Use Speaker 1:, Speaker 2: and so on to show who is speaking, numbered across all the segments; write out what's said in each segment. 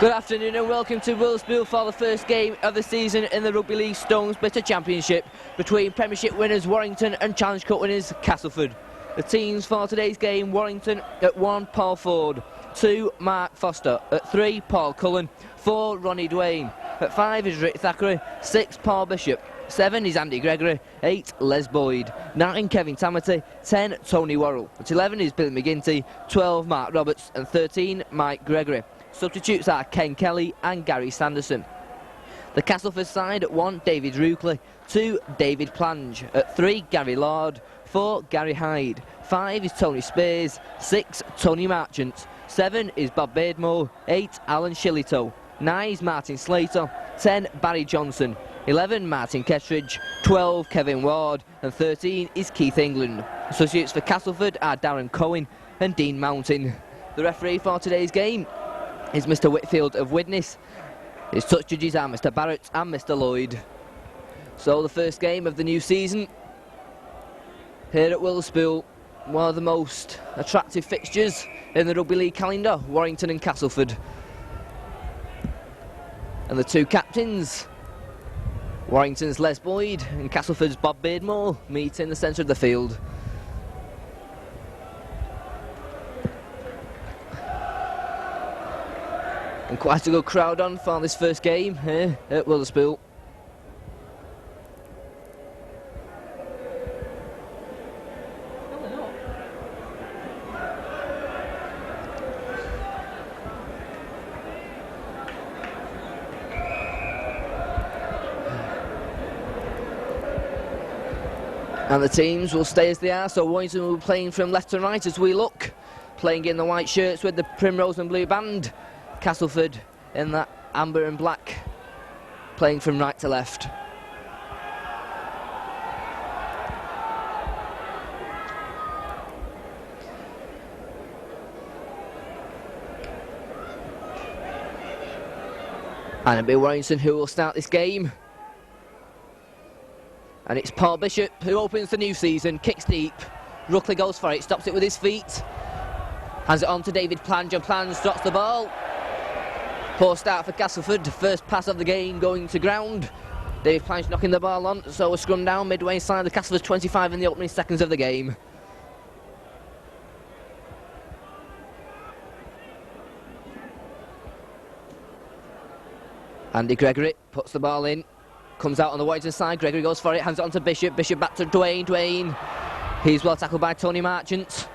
Speaker 1: Good afternoon and welcome to Willsbill for the first game of the season in the Rugby League Stones Bitter Championship between Premiership winners Warrington and Challenge Cup winners Castleford. The teams for today's game: Warrington at 1, Paul Ford; 2, Mark Foster; at 3, Paul Cullen; 4, Ronnie Dwayne; at 5 is Rick Thackeray; 6, Paul Bishop; 7 is Andy Gregory; 8, Les Boyd; 9, Kevin Tamity; 10, Tony Worrell; at 11 is Billy McGinty; 12, Mark Roberts; and 13, Mike Gregory. Substitutes are Ken Kelly and Gary Sanderson. The Castleford side: at 1, David Ruckley; 2, David Plange; at 3, Gary Lord; 4, Gary Hyde; 5 is Tony Spears; 6, Tony Marchant; 7 is Bob Beardmore; 8, Alan Shillitoe; 9 is Martin Slater; 10, Barry Johnson; 11, Martin Kettridge; 12, Kevin Ward; and 13 is Keith England. Associates for Castleford are Darren Cohen and Dean Mountain. The referee for today's game is Mr Whitfield of Widnes. His touch judges are Mr Barrett and Mr Lloyd. So the first game of the new season here at Willsbill, one of the most attractive fixtures in the Rugby League calendar: Warrington and Castleford. And the two captains, Warrington's Les Boyd and Castleford's Bob Beardmore, meet in the centre of the field. And quite a good crowd on for this first game here at Willsbill. And the teams will stay as they are, so Warrington will be playing from left to right as we look, playing in the white shirts with the primrose and blue band. Castleford in that amber and black, playing from right to left. And it'll be Warrington who will start this game. And it's Paul Bishop who opens the new season, kicks deep. Ruckley goes for it, stops it with his feet. Hands it on to David Plange, and Plange drops the ball. Poor start for Castleford, first pass of the game going to ground. David Plange knocking the ball on, so a scrum down midway inside the Castleford 25 in the opening seconds of the game. Andy Gregory puts the ball in, comes out on the Warrington side. Gregory goes for it, hands it on to Bishop. Bishop back to Dwayne. Dwayne, he's well tackled by Tony Marchant.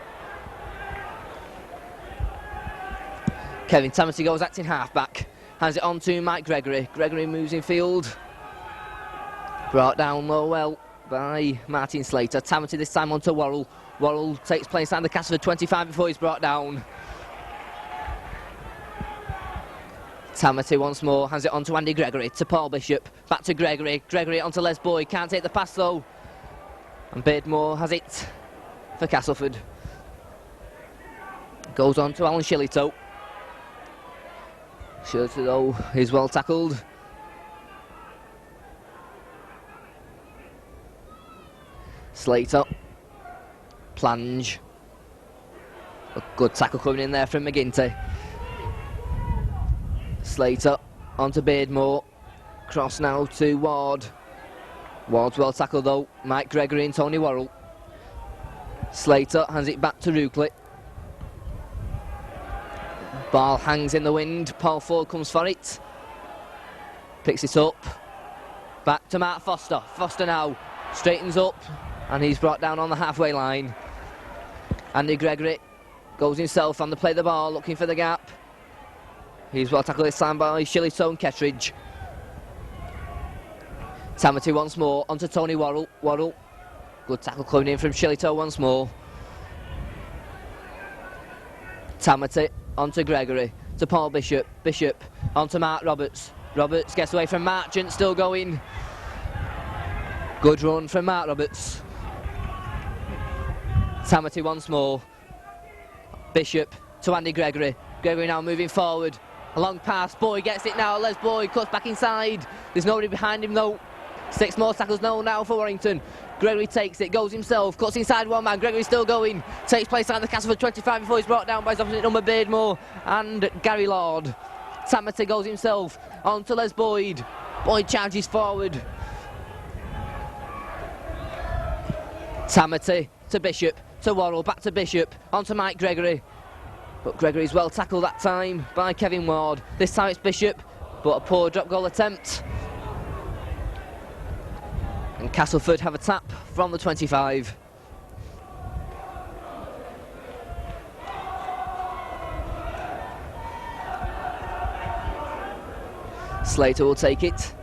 Speaker 1: Kevin Tamity goes acting half-back, hands it on to Mike Gregory. Gregory moves in field, brought down low well by Martin Slater. Tamity this time on to Worrell. Worrell takes play inside the Castleford 25 before he's brought down. Tamity once more, hands it on to Andy Gregory, to Paul Bishop, back to Gregory. Gregory on to Les Boyd, can't take the pass though. And Beardmore has it for Castleford. Goes on to Alan Shillitoe. Shillitoe though is well tackled. Slater. Plange. A good tackle coming in there from McGinty. Slater onto Beardmore. Cross now to Ward. Ward's well tackled though. Mike Gregory and Tony Worrell. Slater hands it back to Ruckley. Ball hangs in the wind. Paul Ford comes for it. Picks it up. Back to Mark Foster. Foster now straightens up and he's brought down on the halfway line. Andy Gregory goes himself on the play of the ball, looking for the gap. He's well tackled this time by Shillitoe and Kettridge. Tamity once more onto Tony Worrell. Worrell. Good tackle coming in from Shillitoe once more. Tamity onto Gregory, to Paul Bishop. Bishop onto Mark Roberts. Roberts gets away from Marchant, still going. Good run from Mark Roberts. Tamity once more. Bishop to Andy Gregory. Gregory now moving forward. A long pass, Boyd gets it now. Les Boyd cuts back inside. There's nobody behind him though. 6 more tackles now for Warrington. Gregory takes it, goes himself, cuts inside one man. Gregory still going, takes place out the Castleford 25 before he's brought down by his opposite number Beardmore and Gary Lord. Tamati goes himself on to Les Boyd. Boyd charges forward. Tamati to Bishop, to Worrell, back to Bishop, on to Mike Gregory. But Gregory's well tackled that time by Kevin Ward. This time it's Bishop, but a poor drop goal attempt. And Castleford have a tap from the 25. Slater will take it,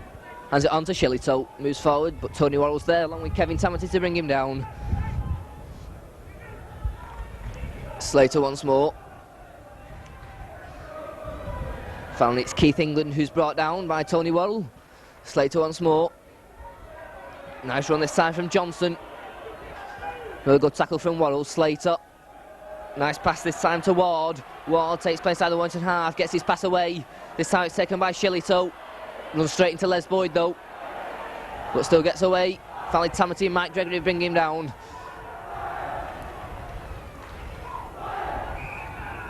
Speaker 1: hands it on to Shillito, moves forward, but Tony Worrell's there along with Kevin Tamati to bring him down. Slater once more. Finally it's Keith England who's brought down by Tony Worrell. Slater once more. Nice run this time from Johnson. Really good tackle from Worrell. Slater. Nice pass this time to Ward. Ward takes place out of the Warrington half, gets his pass away. This time it's taken by Shillito. Runs straight into Les Boyd though, but still gets away. Finally Tamati and Mike Gregory bring him down.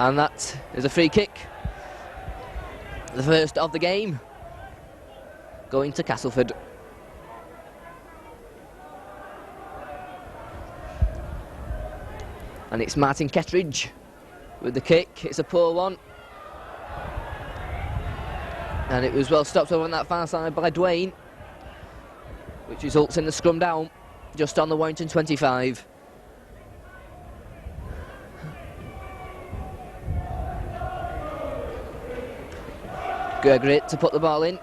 Speaker 1: And that is a free kick. The first of the game, going to Castleford. And it's Martin Kettridge with the kick. It's a poor one. And it was well stopped over on that far side by Dwayne, which results in the scrum down just on the Warrington 25. Gregory to put the ball in,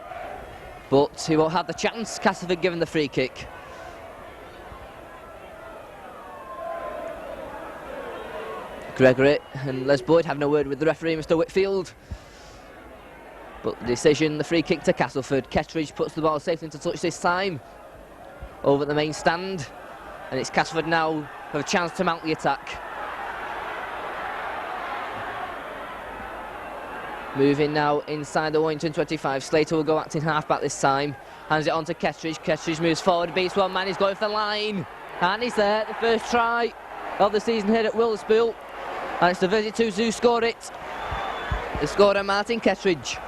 Speaker 1: but he won't have the chance. Castleford given the free kick. Gregory and Les Boyd have no word with the referee, Mr. Whitfield. But the decision, the free kick to Castleford. Kettridge puts the ball safely into touch this time, over at the main stand. And it's Castleford now have a chance to mount the attack. Moving now inside the Warrington 25. Slater will go acting half-back this time. Hands it on to Kettridge. Kettridge moves forward, beats one man, he's going for the line. And he's there, the first try of the season here at Wilderspool. And it's the 32s who scored it. They scored on Martin Kettridge.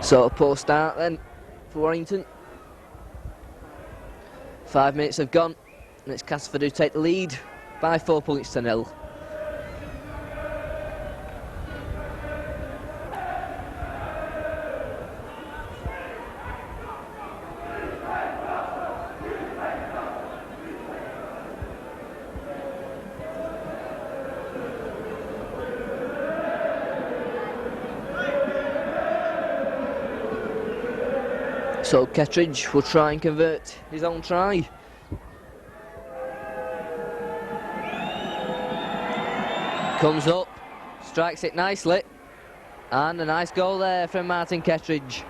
Speaker 1: So a poor start then for Warrington. 5 minutes have gone, and it's Castleford who take the lead by 4 points to 0. So Kettridge will try and convert his own try. Comes up, strikes it nicely, and a nice goal there from Martin Kettridge.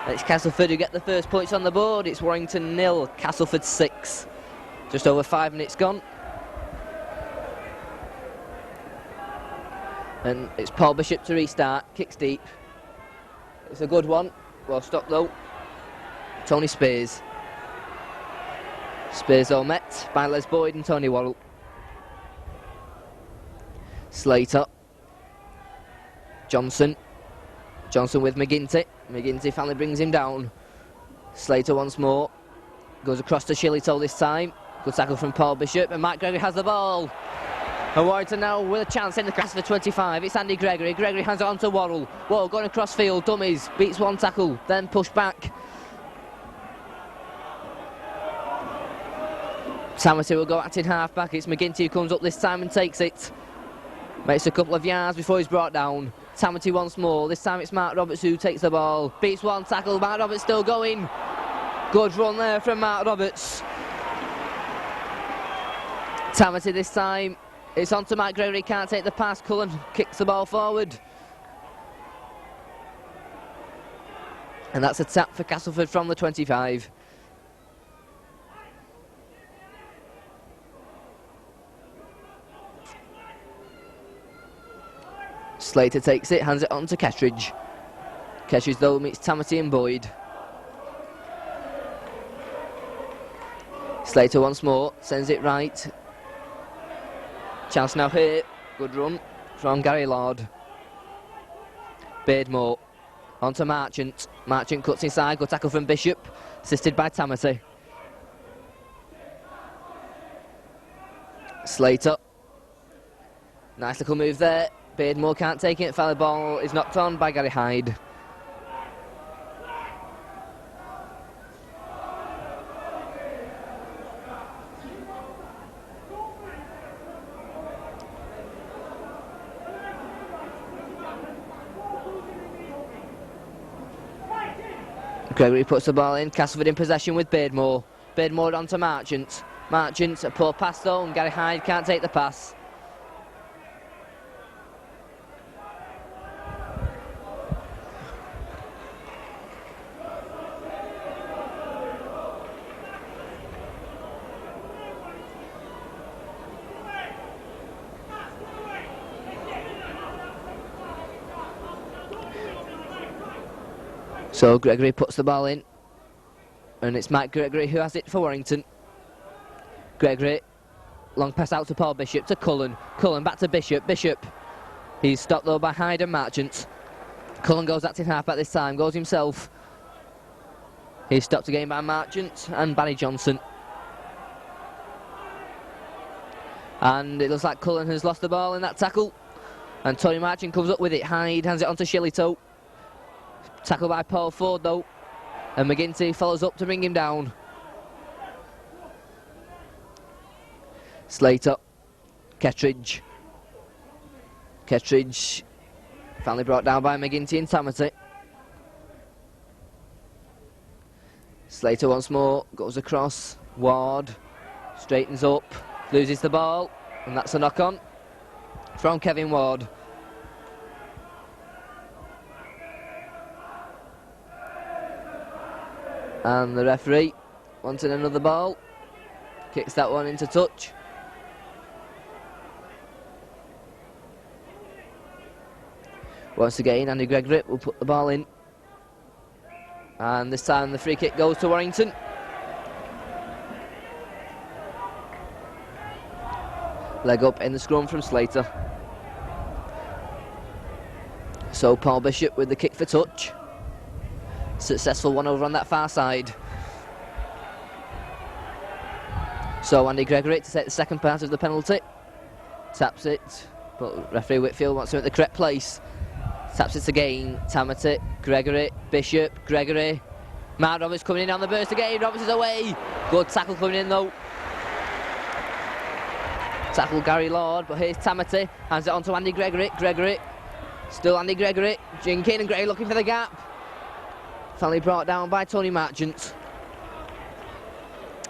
Speaker 1: It's Castleford who get the first points on the board. It's Warrington 0, Castleford 6. Just over 5 minutes gone. And it's Paul Bishop to restart, kicks deep. It's a good one, well stopped though. Tony Spears. Spears all met by Les Boyd and Tony Worrell. Slater. Johnson. Johnson with McGinty. McGinty finally brings him down. Slater once more. Goes across to Shillito this time. Good tackle from Paul Bishop, and Mike Gregory has the ball. And Warrington now with a chance in the Castleford 25. It's Andy Gregory. Gregory hands it on to Worrell. Worrell going across field, dummies, beats one tackle, then pushed back. Tamati will go acting half back. It's McGinty who comes up this time and takes it. Makes a couple of yards before he's brought down. Tamati once more. This time it's Mark Roberts who takes the ball. Beats one tackle. Mark Roberts still going. Good run there from Mark Roberts. Tamati this time. It's on to Mike Gregory, can't take the pass. Cullen kicks the ball forward. And that's a tap for Castleford from the 25. Slater takes it, hands it on to Kettridge. Kettridge though meets Tamati and Boyd. Slater once more, sends it right. Chance now here, good run from Gary Lord. Beardmore, on to Marchant. Marchant cuts inside, good tackle from Bishop, assisted by Tamati. Slater, nice little move there. Beardmore can't take it, foul ball is knocked on by Gary Hyde. Gregory puts the ball in, Castleford in possession with Beardmore. Beardmore on to Marchant. Marchant, a poor pass though, and Gary Hyde can't take the pass. So Gregory puts the ball in, and it's Mike Gregory who has it for Warrington. Gregory, long pass out to Paul Bishop, to Cullen. Cullen back to Bishop. Bishop, he's stopped though by Hyde and Marchant. Cullen goes acting half at this time, goes himself. He's stopped again by Marchant and Barry Johnson. And it looks like Cullen has lost the ball in that tackle. And Tony Marchant comes up with it. Hyde hands it on to Shillitoe. Tackled by Paul Ford though, and McGinty follows up to bring him down. Slater, Kettridge. Kettridge finally brought down by McGinty and Tamati. Slater once more, goes across. Ward straightens up, loses the ball, and that's a knock on from Kevin Ward. And the referee wanting another ball, kicks that one into touch. Once again, Andy Gregory will put the ball in. And this time the free kick goes to Warrington. Leg up in the scrum from Slater. So Paul Bishop with the kick for touch. Successful one over on that far side. So Andy Gregory to take the second part of the penalty. Taps it, but referee Whitfield wants him at the correct place. Taps it again. Tamati, Gregory, Bishop, Gregory. Mark Roberts coming in on the burst again. Roberts is away. Good tackle coming in though. Tackle Gary Lord, but here's Tamati. Hands it on to Andy Gregory. Gregory. Still Andy Gregory. Jinkin and Gregory looking for the gap. Finally brought down by Tony Marchant.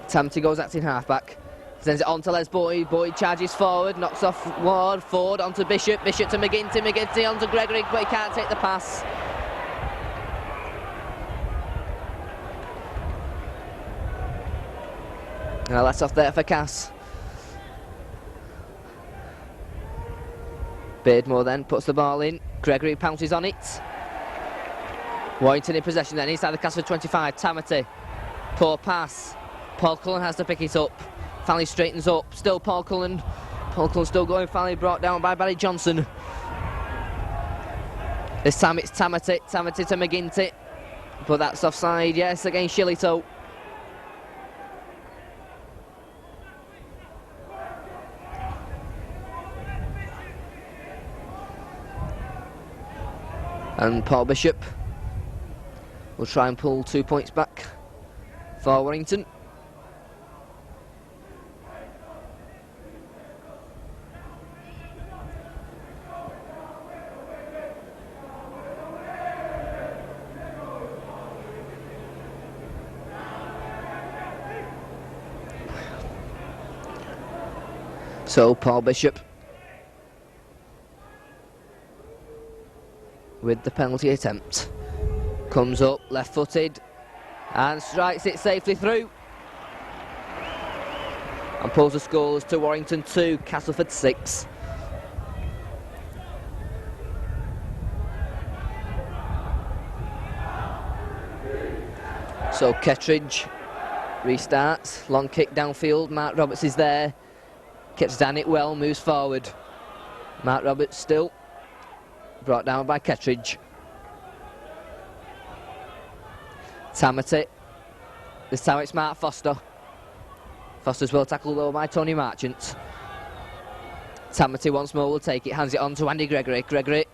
Speaker 1: Tamati goes acting halfback. Sends it on to Les Boyd. Boyd charges forward, knocks off Ward. Ford onto Bishop. Bishop to McGinty. McGinty onto Gregory, but he can't take the pass. Now that's off there for Cass. Beardmore then puts the ball in. Gregory pounces on it. Warrington in possession then, inside the Castleford 25, Tamati. Poor pass. Paul Cullen has to pick it up. Finally straightens up. Still Paul Cullen. Paul Cullen still going, finally brought down by Barry Johnson. This time it's Tamati. Tamati to McGinty. But that's offside, yes, against Shillitoe. And Paul Bishop will try and pull 2 points back for Warrington. So Paul Bishop with the penalty attempt. Comes up, left-footed, and strikes it safely through. And pulls the scores to Warrington 2, Castleford 6. So Kettridge restarts, long kick downfield, Mark Roberts is there, gets down it well, moves forward. Mark Roberts still brought down by Kettridge. Tamati, this time it's Mark Foster. Foster's well tackled though by Tony Marchant. Tamati once more will take it, hands it on to Andy Gregory. Gregory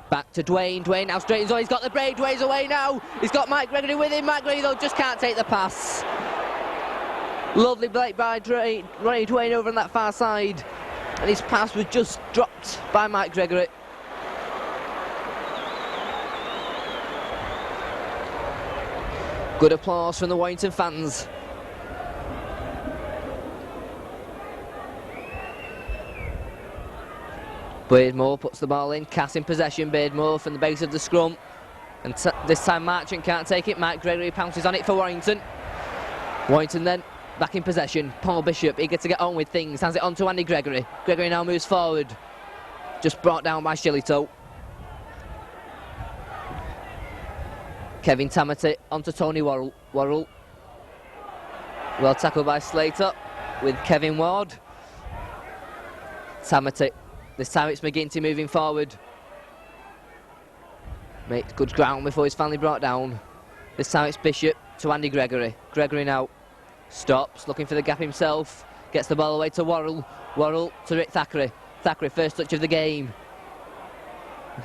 Speaker 1: back to Dwayne. Dwayne now straightens on, he's got the break, Dwayne's away now. He's got Mike Gregory with him. Mike Gregory though just can't take the pass. Lovely break by Ronnie Dwayne over on that far side. And his pass was just dropped by Mike Gregory. Good applause from the Warrington fans. Beardmore puts the ball in, Cass in possession, Beardmore from the base of the scrum. And this time Marchant can't take it, Mike Gregory pounces on it for Warrington. Warrington then back in possession, Paul Bishop eager to get on with things, hands it on to Andy Gregory. Gregory now moves forward, just brought down by Shillitoe. Kevin Tamati onto Tony Worrell. Worrell well tackled by Slater with Kevin Ward. Tamati, this time it's McGinty moving forward. Makes good ground before he's finally brought down. This time it's Bishop to Andy Gregory. Gregory now stops, looking for the gap himself. Gets the ball away to Worrell. Worrell to Rick Thackeray. Thackeray, first touch of the game.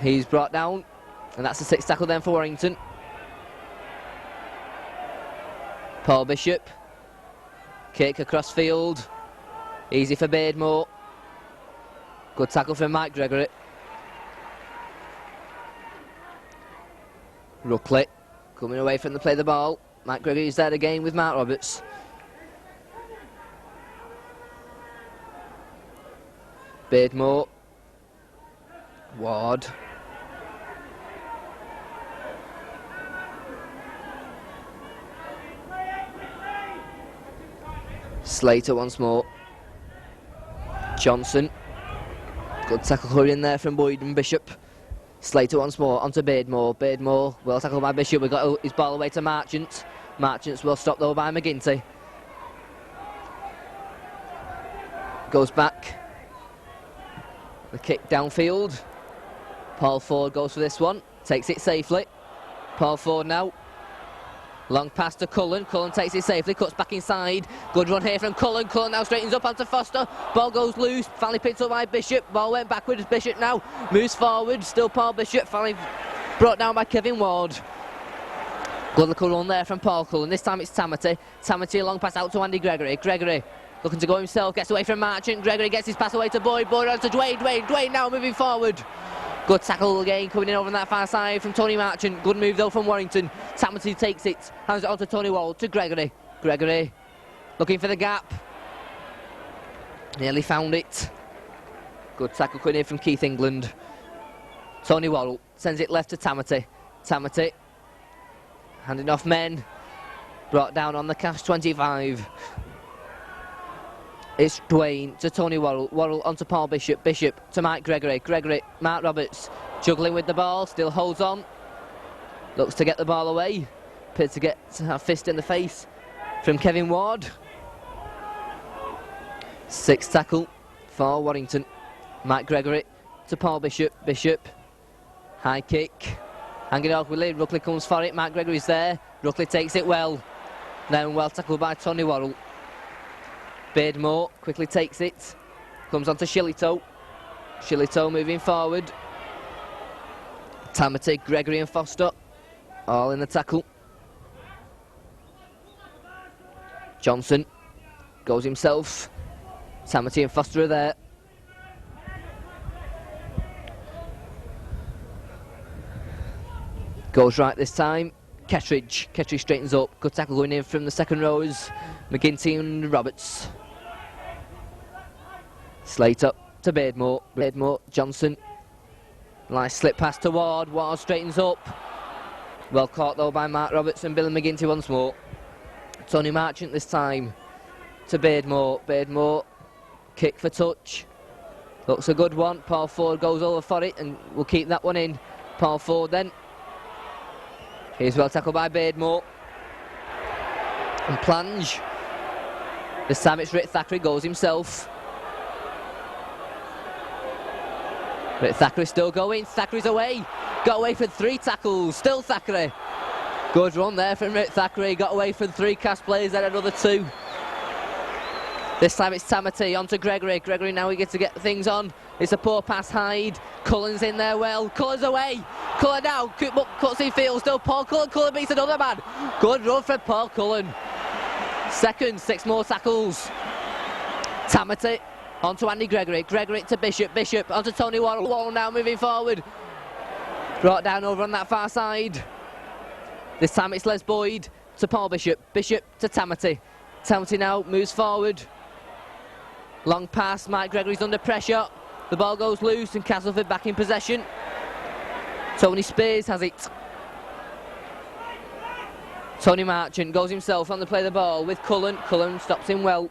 Speaker 1: He's brought down, and that's the sixth tackle then for Warrington. Paul Bishop. Kick across field. Easy for Beardmore. Good tackle from Mike Gregory. Ruckley coming away from the play of the ball. Mike Gregory is there again with Mark Roberts. Beardmore. Ward. Slater once more. Johnson. Good tackle hurry in there from Boyd and Bishop. Slater once more onto Beardmore. Beardmore well tackled by Bishop. We got his ball away to Marchant. Marchant's well stopped though by McGinty. Goes back. The kick downfield. Paul Ford goes for this one. Takes it safely. Paul Ford now. Long pass to Cullen. Cullen takes it safely, cuts back inside. Good run here from Cullen. Cullen now straightens up onto Foster. Ball goes loose. Finally picked up by Bishop. Ball went backwards. Bishop now moves forward. Still Paul Bishop. Finally brought down by Kevin Ward. Good little run there from Paul Cullen. This time it's Tamati. Tamati a long pass out to Andy Gregory. Gregory looking to go himself. Gets away from Marchant. Gregory gets his pass away to Boyd. Boyd on to Dwayne. Dwayne now moving forward. Good tackle again coming in over on that far side from Tony Marchant. Good move though from Warrington. Tamati takes it, hands it on to Tony Wall, to Gregory. Gregory looking for the gap. Nearly found it. Good tackle coming in from Keith England. Tony Wall sends it left to Tamati. Tamati handing off men. Brought down on the Cash 25. It's Dwayne to Tony Worrell. Worrell onto Paul Bishop. Bishop to Mike Gregory. Gregory, Mark Roberts juggling with the ball, still holds on. Looks to get the ball away. Appears to get a fist in the face from Kevin Ward. Sixth tackle for Warrington. Mike Gregory to Paul Bishop. Bishop, high kick. Hanging off with Lee. Ruckley comes for it. Mike Gregory's there. Ruckley takes it well. Then well tackled by Tony Worrell. Beardmore quickly takes it. Comes on to Shillitoe. Shillitoe moving forward. Tamati, Gregory and Foster all in the tackle. Johnson goes himself. Tamati and Foster are there. Goes right this time. Kettridge straightens up. Good tackle going in from the second rows. McGinty and Roberts. Slater to Beardmore. Beardmore, Johnson. Nice slip pass to Ward. Ward straightens up. Well caught though by Mark Roberts and Billy McGinty once more. Tony Marchant this time to Beardmore. Beardmore, kick for touch. Looks a good one. Paul Ford goes over for it and will keep that one in. Paul Ford then. Here's well tackled by Beardmore. And plunge. This time it's Rick Thackeray, goes himself. Rick Thackeray still going, Thackeray's away. Got away for 3 tackles, still Thackeray. Good run there from Rick Thackeray, got away from 3 cast players, then another 2. This time it's Tamati, on to Gregory. Gregory now he gets to get things on. It's a poor pass, Hyde. Cullen's in there well. Cullen's away. Cullen now, cuts in field, still Paul Cullen. Cullen beats another man. Good run from Paul Cullen. Second, 6 more tackles. Tamati, on to Andy Gregory. Gregory to Bishop. Bishop on to Tony Worrell. Worrell now moving forward. Brought down over on that far side. This time it's Les Boyd to Paul Bishop. Bishop to Tamati. Tamati now moves forward. Long pass, Mike Gregory's under pressure. The ball goes loose and Castleford back in possession. Tony Spears has it. Tony Marchant goes himself on to play the ball with Cullen. Cullen stops him well.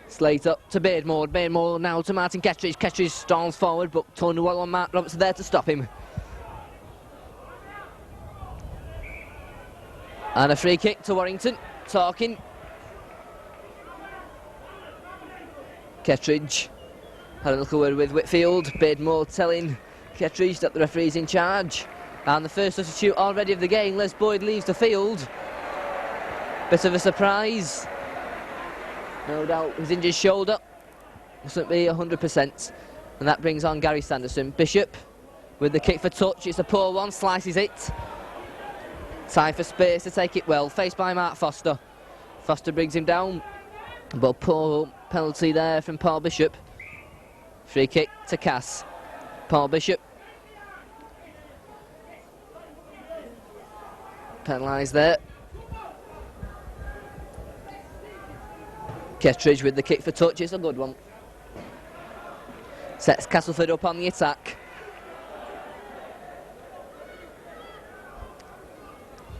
Speaker 1: Slate up to Beardmore. Beardmore now to Martin Kettridge. Kettridge storms forward, but Tony Worrell and Mark Roberts are there to stop him. And a free kick to Warrington. Talking. Kettridge had a little word with Whitfield. Beardmore telling Kettridge that the referee's in charge. And the first substitute already of the game, Les Boyd leaves the field. Bit of a surprise. No doubt his injured shoulder mustn't be 100%. And that brings on Gary Sanderson. Bishop with the kick for touch. It's a poor one, slices it. Time for Spears to take it well. Faced by Mark Foster. Foster brings him down. But poor penalty there from Paul Bishop. Free kick to Cass. Paul Bishop. Penalised there. Kettridge with the kick for touch. It's a good one. Sets Castleford up on the attack.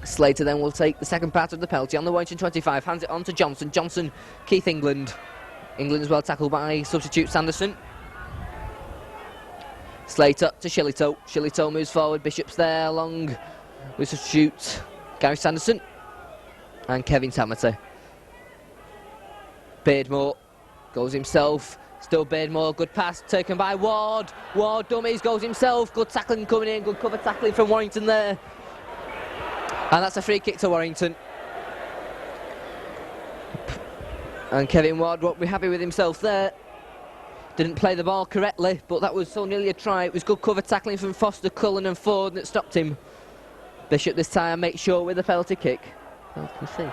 Speaker 1: Slater then will take the second part of the penalty on the Warrington 25, hands it on to Johnson. Johnson, Keith England. England is well tackled by substitute Sanderson. Slater to Shillitoe. Shillitoe moves forward, Bishop's there along with substitute Gary Sanderson and Kevin Tamati. Beardmore goes himself. Still Beardmore, good pass taken by Ward. Ward dummies, goes himself. Good tackling coming in, good cover tackling from Warrington there. And that's a free kick to Warrington. And Kevin Ward won't be happy with himself there. Didn't play the ball correctly, but that was so nearly a try. It was good cover tackling from Foster, Cullen and Ford that stopped him. Bishop this time makes sure with the penalty kick. Well, you can see.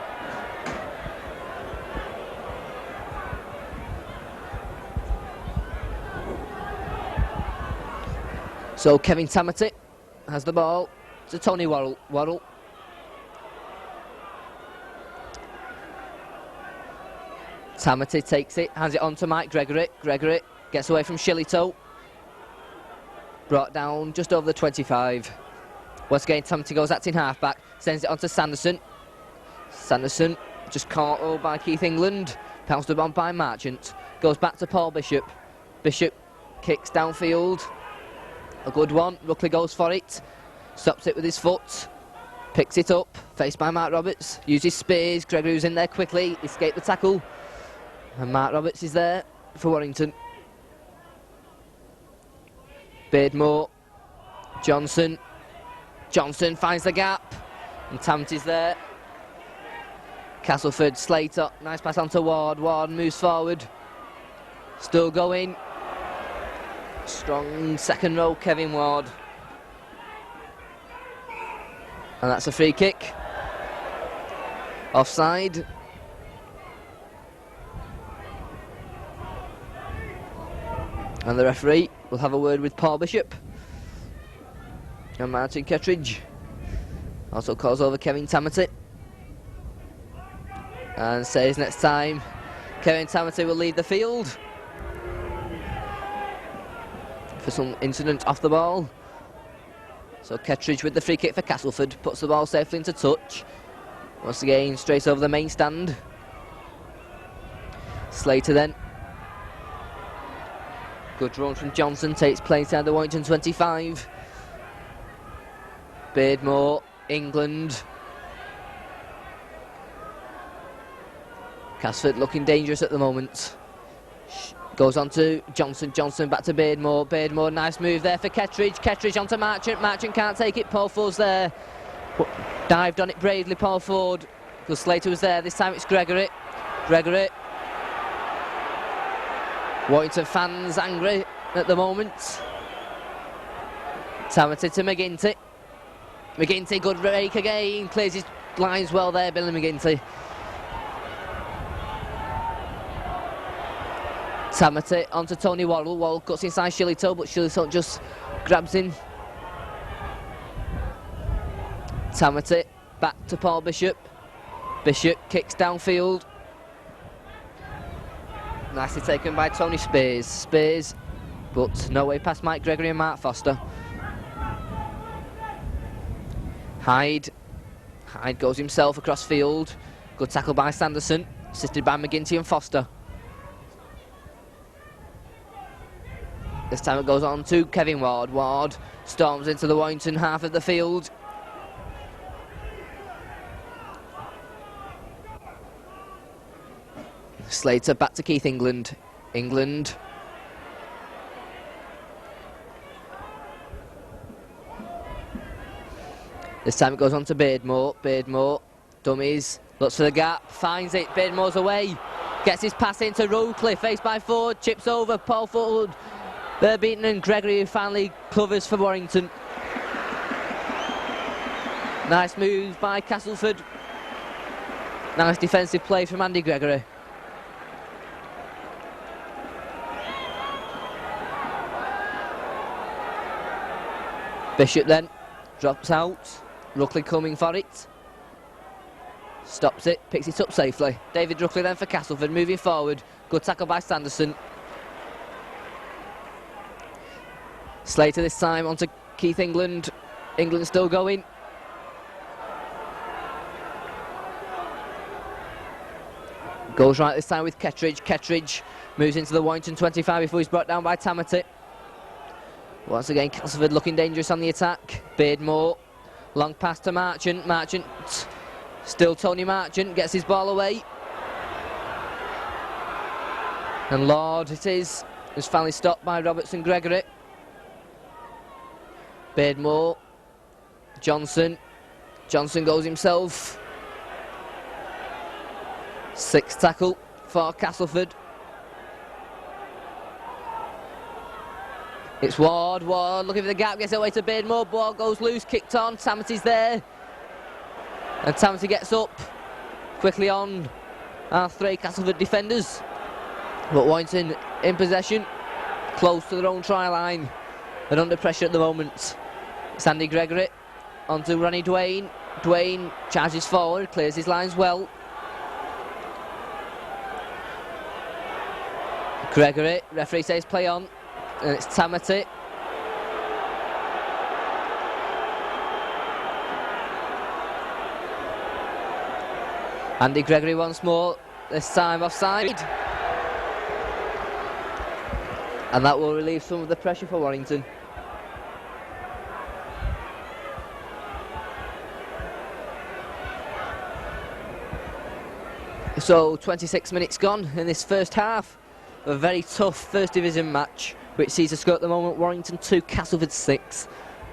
Speaker 1: So Kevin Tamati has the ball to Tony Worrell. Worrell. Tamati takes it, hands it on to Mike Gregory. Gregory gets away from Shillitoe. Brought down just over the 25. Once again, Tamati goes acting halfback, sends it on to Sanderson. Sanderson just caught up by Keith England. Pounced upon by Marchant. Goes back to Paul Bishop. Bishop kicks downfield. A good one. Ruckley goes for it. Stops it with his foot. Picks it up. Faced by Mark Roberts. Uses Spears. Gregory was in there quickly. Escaped the tackle. And Mark Roberts is there for Warrington. Beardmore. Johnson. Johnson finds the gap. And Tamati's there. Castleford, Slater. Nice pass on to Ward. Ward moves forward. Still going. Strong second row, Kevin Ward. And that's a free kick. Offside. And the referee will have a word with Paul Bishop. And Martin Kettridge. Also calls over Kevin Tamati. And says next time Kevin Tamati will leave the field for some incident off the ball. So Kettridge with the free kick for Castleford, puts the ball safely into touch. Once again, straight over the main stand. Slater then. Good run from Johnson, takes play inside the Warrington 25. Beardmore, England. Castleford looking dangerous at the moment. Goes on to Johnson, Johnson back to Beardmore, Beardmore, nice move there for Kettridge, Kettridge onto Marchant, Marchant can't take it, Paul Ford's there. Dived on it bravely, Paul Ford, because Slater was there, this time it's Gregory. Gregory. Warrington fans angry at the moment. Tamati to McGinty. McGinty, good rake again, clears his lines well there, Billy McGinty. Tamati onto Tony Worrell. Worrell cuts inside Shillito, but Shillito just grabs him. Tamati back to Paul Bishop. Bishop kicks downfield. Nicely taken by Tony Spears. Spears, but no way past Mike Gregory and Mark Foster. Hyde. Hyde goes himself across field. Good tackle by Sanderson, assisted by McGinty and Foster. This time it goes on to Kevin Ward. Ward storms into the Warrington half of the field. Slater back to Keith England. England. This time it goes on to Beardmore. Beardmore, dummies, looks for the gap, finds it, Beardmore's away. Gets his pass into Roadcliffe, faced by Ford, chips over, Paul Ford. They're beaten and Gregory finally covers for Warrington. Nice move by Castleford. Nice defensive play from Andy Gregory. Bishop then drops out. Ruckley coming for it. Stops it, picks it up safely. David Ruckley then for Castleford, moving forward. Good tackle by Sanderson. Slater this time onto Keith England. England still going. Goes right this time with Kettridge. Kettridge moves into the Warrington 25 before he's brought down by Tamati. Once again, Castleford looking dangerous on the attack. Beardmore, long pass to Marchant. Marchant, still Tony Marchant, gets his ball away. And Lord it is finally stopped by Robertson Gregory. Beardmore, Johnson. Johnson goes himself. Sixth tackle for Castleford. It's Ward, Ward looking for the gap, gets away to Beardmore, ball goes loose, kicked on, Tamati's there. And Tamati gets up, quickly on our three Castleford defenders. But Warrington in possession, close to their own try line, and under pressure at the moment. It's Andy Gregory, onto Ronnie Dwayne. Dwayne charges forward, clears his lines well. Gregory, referee says play on. And it's Tamati. Andy Gregory once more, this time offside. And that will relieve some of the pressure for Warrington. So 26 minutes gone in this first half. A very tough first division match, which sees the score at the moment Warrington 2, Castleford 6.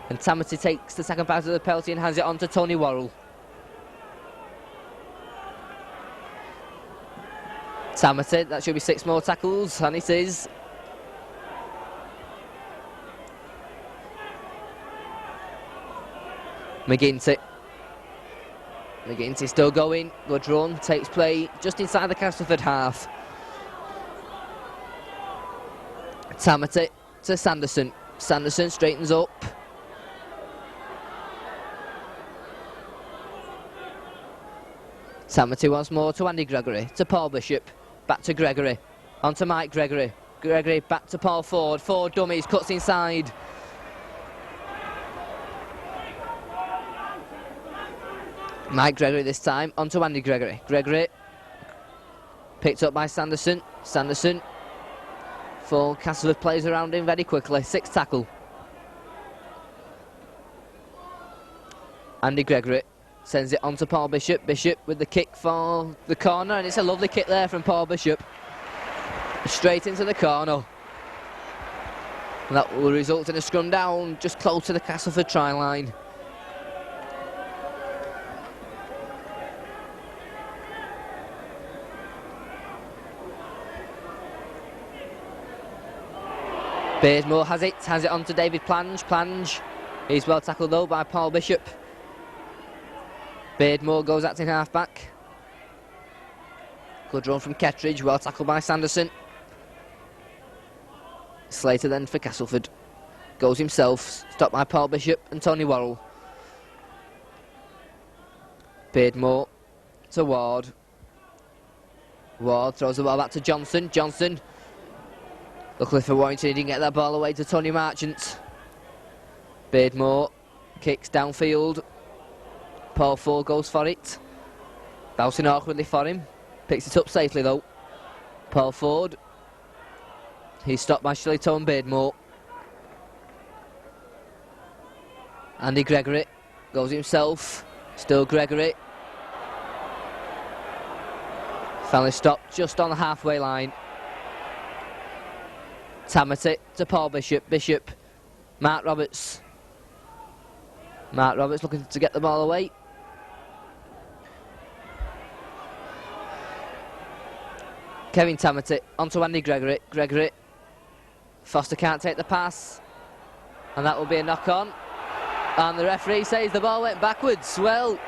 Speaker 1: And Tamati takes the second part of the penalty and hands it on to Tony Worrell. Tamati, that should be 6 more tackles, and it is. McGinty. McGinty still going, good run, takes play just inside the Castleford half. Tamati to Sanderson. Sanderson straightens up. Tamati once more to Andy Gregory, to Paul Bishop, back to Gregory, on to Mike Gregory. Gregory back to Paul Ford. Ford dummies, cuts inside. Mike Gregory this time, on to Andy Gregory. Gregory picked up by Sanderson. Sanderson. For Castleford plays around him very quickly. 6th tackle. Andy Gregory sends it on to Paul Bishop. Bishop with the kick for the corner, and it's a lovely kick there from Paul Bishop. Straight into the corner. And that will result in a scrum down just close to the Castleford try line. Baysmore has it on to David Plange. Plange, he's well tackled though by Paul Bishop. Baysmore goes acting half back. Good run from Kettridge, well tackled by Sanderson. Slater then for Castleford. Goes himself, stopped by Paul Bishop and Tony Worrell. Baysmore to Ward. Ward throws the ball back to Johnson. Johnson. Luckily for Warrington, he didn't get that ball away to Tony Marchant. Baysmore kicks downfield. Paul Ford goes for it. Bouncing awkwardly for him. Picks it up safely though. Paul Ford. He's stopped by Shillito and Baysmore. Andy Gregory goes himself. Still Gregory. Finally stopped just on the halfway line. Tamati to Paul Bishop. Bishop. Mark Roberts. Mark Roberts looking to get the ball away. Kevin Tamati onto Andy Gregory. Gregory. Foster can't take the pass. And that will be a knock on. And the referee says the ball went backwards. Well,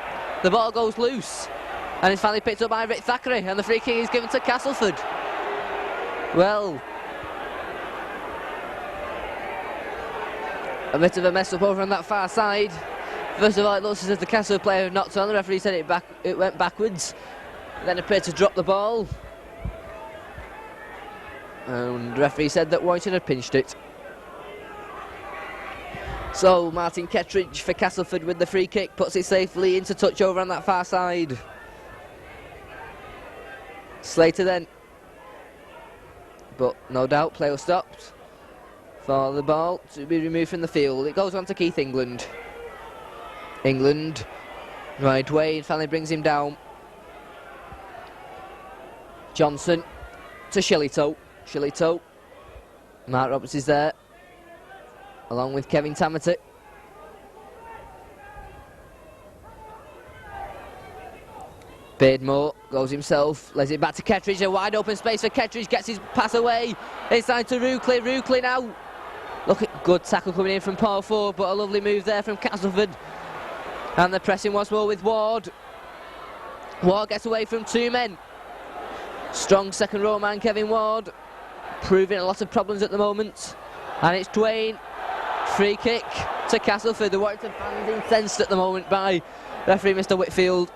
Speaker 1: the ball goes loose. And it's finally picked up by Rick Thackeray. And the free kick is given to Castleford. Well, a bit of a mess up over on that far side. First of all, it looks as if the Castleford player had knocked on. The referee said it went backwards. Then appeared to drop the ball. And the referee said that Warrington had pinched it. So Martin Kettridge for Castleford with the free kick, puts it safely into touch over on that far side. Slater then. But no doubt, play was stopped for the ball to be removed from the field. It goes on to Keith England. England, right way, and finally brings him down. Johnson to Shillito. Shillito. Mark Roberts is there, along with Kevin Tamati. Baysmore goes himself, lets it back to Kettridge, a wide open space for Kettridge, gets his pass away. Inside to Ruckley. Ruckley now. Look at good tackle coming in from Paul Ford, but a lovely move there from Castleford. And the pressing once more with Ward. Ward gets away from two men. Strong second row man Kevin Ward, proving a lot of problems at the moment. And it's Dwayne. Free kick to Castleford. The Warrington fans incensed at the moment by referee Mr Whitfield.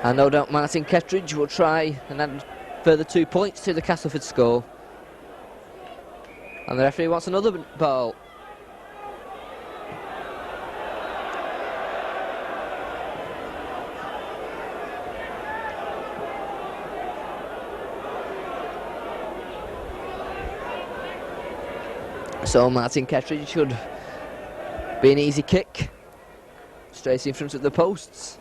Speaker 1: And no doubt Martin Kettridge will try and add further 2 points to the Castleford score. And the referee wants another ball. So Martin Kettridge should be an easy kick. Straight in front of the posts.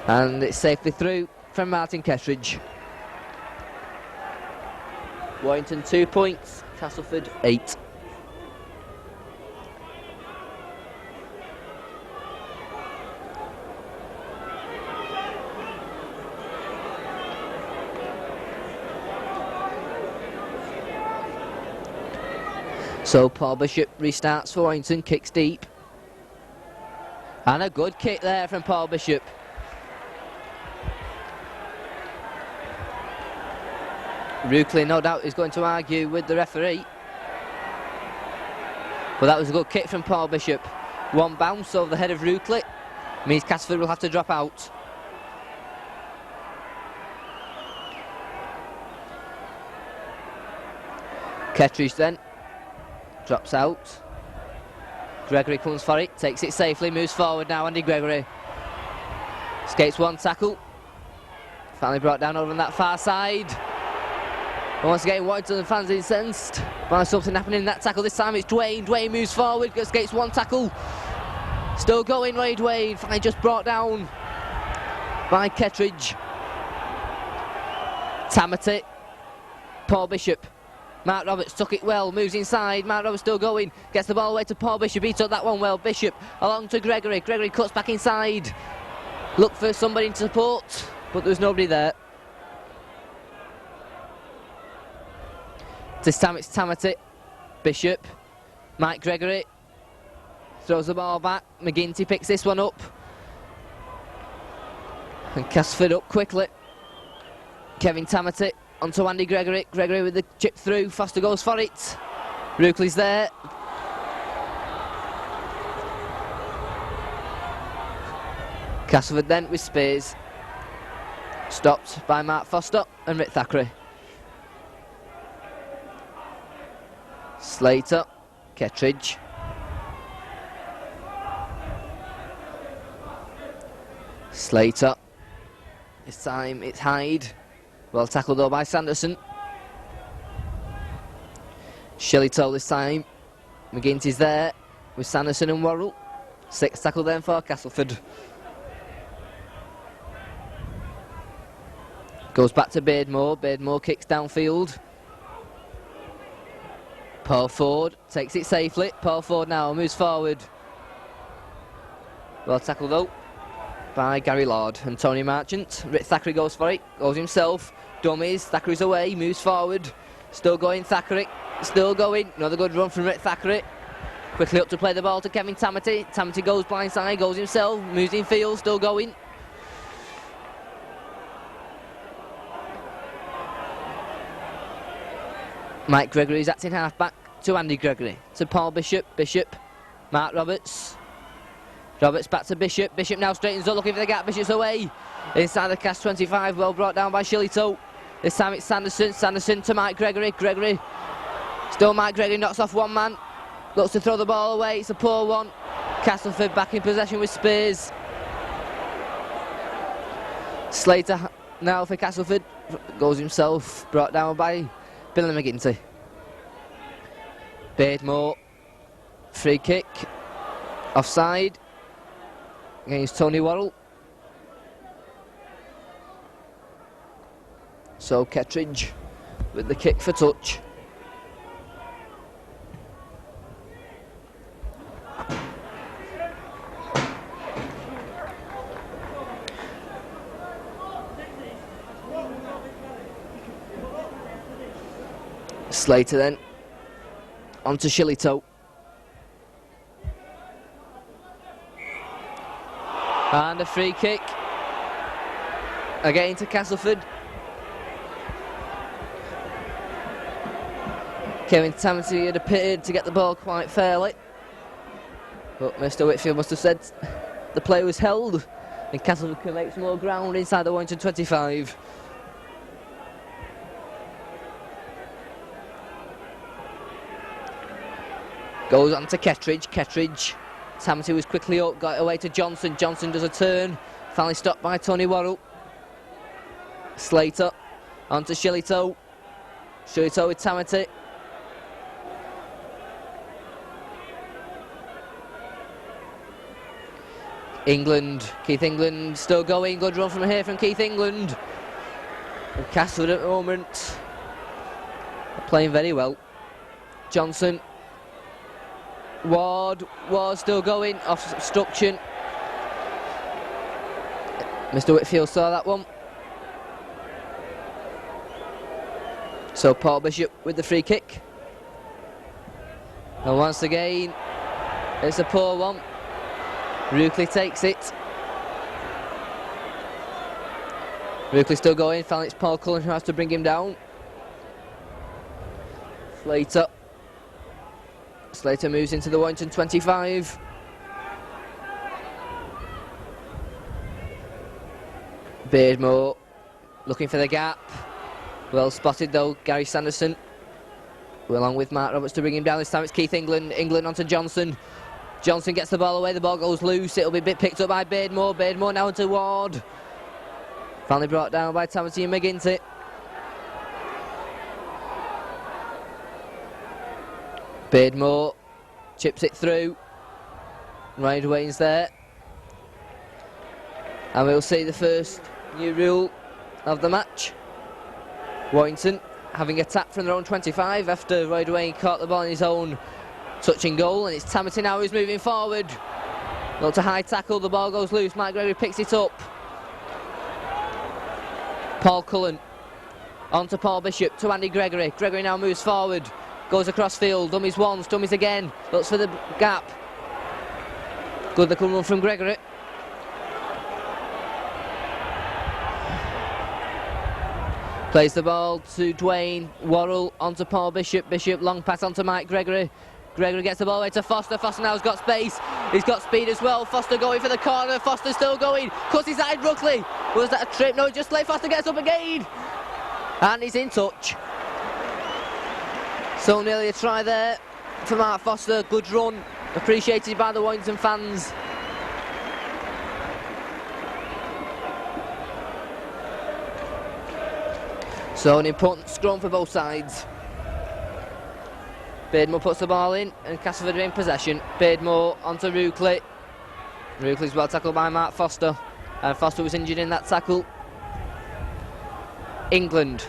Speaker 1: And it's safely through from Martin Kettridge. Warrington 2 points, Castleford 8. So Paul Bishop restarts for Warrington, kicks deep. And a good kick there from Paul Bishop. Ruckley, no doubt, is going to argue with the referee. But that was a good kick from Paul Bishop. One bounce over the head of Ruckley means Castleford will have to drop out. Kettridge then drops out. Gregory comes for it, takes it safely, moves forward now. Andy Gregory escapes one tackle. Finally brought down over on that far side. Once again, Warrington fans incensed by something happening in that tackle. This time it's Dwayne. Dwayne moves forward, escapes one tackle. Still going, Dwayne. Finally just brought down by Kettridge. Tamati. Paul Bishop. Mark Roberts took it well, moves inside. Mark Roberts still going, gets the ball away to Paul Bishop. He took that one well. Bishop along to Gregory. Gregory cuts back inside. Look for somebody to support, but there's nobody there. This time it's Tamati. Bishop. Mike Gregory throws the ball back. McGinty picks this one up. And Castleford up quickly. Kevin Tamati onto Andy Gregory. Gregory with the chip through. Foster goes for it. Rukley's there. Castleford then with Spears. Stopped by Mark Foster and Rick Thackeray. Slater. Kettridge. Slater. This time it's Hyde. Well tackled though by Sanderson. Shillitoe this time. McGinty's there with Sanderson and Worrell. 6 tackle then for Castleford. Goes back to Beardmore. Beardmore kicks downfield. Paul Ford takes it safely. Paul Ford now moves forward. Well tackled though by Gary Lord and Tony Marchant. Rick Thackeray goes for it, goes himself. Dummies, Thackeray's away, moves forward. Still going Thackeray, still going. Another good run from Rick Thackeray. Quickly up to play the ball to Kevin Tamati. Tamati goes blindside, goes himself, moves in field, still going. Mike Gregory is acting half-back to Andy Gregory. To Paul Bishop. Bishop. Mark Roberts. Roberts back to Bishop. Bishop now straightens up, looking for the gap. Bishop's away. Inside the cast 25. Well brought down by Shillitoe. This time it's Sanderson. Sanderson to Mike Gregory. Gregory. Still Mike Gregory knocks off one man. Looks to throw the ball away. It's a poor one. Castleford back in possession with Spears. Slater now for Castleford. Goes himself. Brought down by Billy McGinty. Beardmore. Free kick. Offside. Against Tony Worrell. So Kettridge with the kick for touch. Slater then onto Shillitoe. And a free kick again to Castleford. Kevin Tamati had appeared to get the ball quite fairly, but Mr. Whitfield must have said the play was held and Castleford can make some more ground inside the Warrington 25. Goes on to Kettridge. Kettridge. Tamati was quickly up, got it away to Johnson. Johnson does a turn, finally stopped by Tony Worrell. Slater on to Shillitoe. Shillitoe with Tamati. England, Keith England still going, good run from here from Keith England. And Castleford at the moment playing very well. Johnson. Ward still going, off obstruction. Mr. Whitfield saw that one. So Paul Bishop with the free kick. And once again, it's a poor one. Rukley takes it. Rukley still going, finally it's Paul Cullen who has to bring him down. Slater. Slater moves into the Warrington 25. Beardmore looking for the gap. Well spotted though, Gary Sanderson. Along with Mark Roberts to bring him down. This time it's Keith England. England onto Johnson. Johnson gets the ball away, the ball goes loose, it'll be a bit picked up by Beardmore. Beardmore now into Ward. Finally brought down by Tamati and McGinty. Beardmore chips it through. Ryan Wayne's there. And we'll see the first new rule of the match. Warrington having a tap from their own 25 after Roy Dwayne caught the ball in his own touching goal, and it's Tamati now who's moving forward. Look to high tackle, the ball goes loose, Mike Gregory picks it up. Paul Cullen on to Paul Bishop, to Andy Gregory. Gregory now moves forward, goes across field, dummies once, dummies again, looks for the gap. Good the run from Gregory. Plays the ball to Dwayne, Worrell onto Paul Bishop, Bishop long pass onto Mike Gregory. Gregory gets the ball away to Foster, Foster now's got space, he's got speed as well, Foster going for the corner, Foster still going, cuts his side Ruckley, was that a trip? No, just late, Foster gets up again, and he's in touch. So nearly a try there for Mark Foster, good run, appreciated by the Warrington fans. So an important scrum for both sides. Beardmore puts the ball in and Castleford in possession. Beardmore onto Ruckley. Ruckley's well tackled by Mark Foster, and Foster was injured in that tackle. England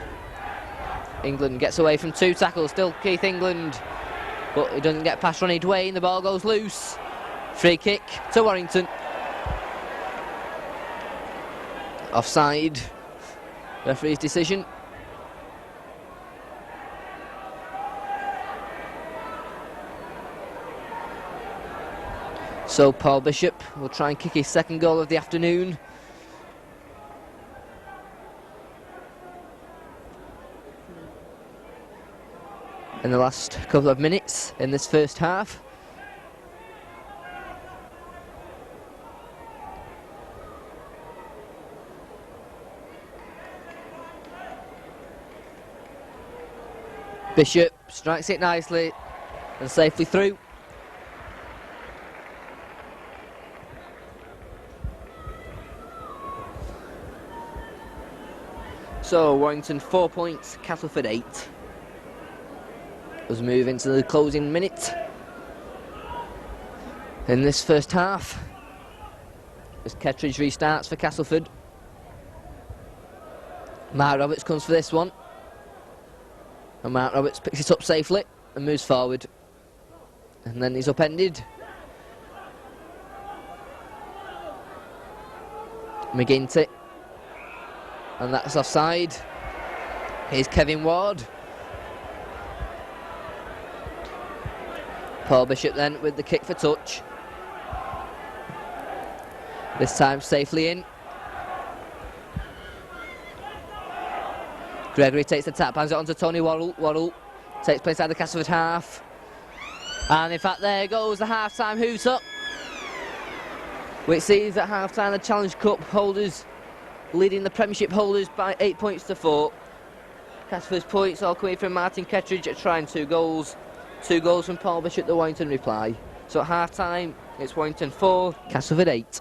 Speaker 1: gets away from two tackles, still Keith England, but he doesn't get past Ronnie Dwayne, the ball goes loose. Free kick to Warrington. Offside, referee's decision. So Paul Bishop will try and kick his second goal of the afternoon. In the last couple of minutes in this first half. Bishop strikes it nicely and safely through. So Warrington 4 points, Castleford 8. Let's move into the closing minute in this first half as Kettridge restarts for Castleford. Mark Roberts comes for this one, and Mark Roberts picks it up safely and moves forward, and then he's upended. McGinty, and that's offside. Here's Kevin Ward. Paul Bishop then with the kick for touch. This time safely in. Gregory takes the tap, hands it on to Tony Worrell. Worrell takes place out of the Castleford half. And in fact there goes the half-time hooter, which sees at half-time the Challenge Cup holders leading the Premiership holders by 8 points to 4. Castleford's points all coming from Martin Kettridge at trying 2 goals. 2 goals from Paul Bishop, the Warrington reply. So at half-time, it's Warrington 4, Castleford 8.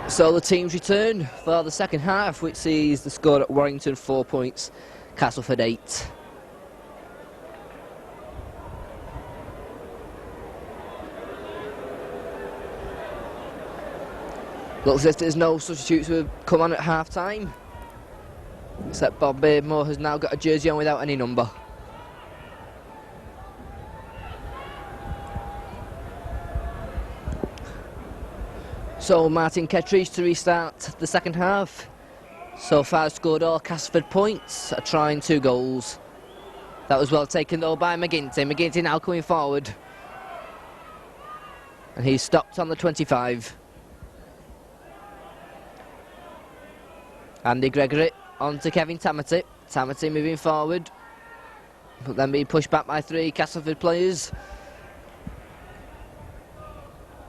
Speaker 1: So the teams return for the second half, which sees the score at Warrington 4 points, Castleford 8. Looks as if there's no substitutes who have come on at half time, except Bob Beardmore has now got a jersey on without any number. So Martin Kettridge to restart the second half. So far scored all Castleford points, trying 2 goals. That was well taken though by McGinty. McGinty now coming forward, and he's stopped on the 25. Andy Gregory on to Kevin Tamati. Tamati moving forward, but then being pushed back by 3 Castleford players.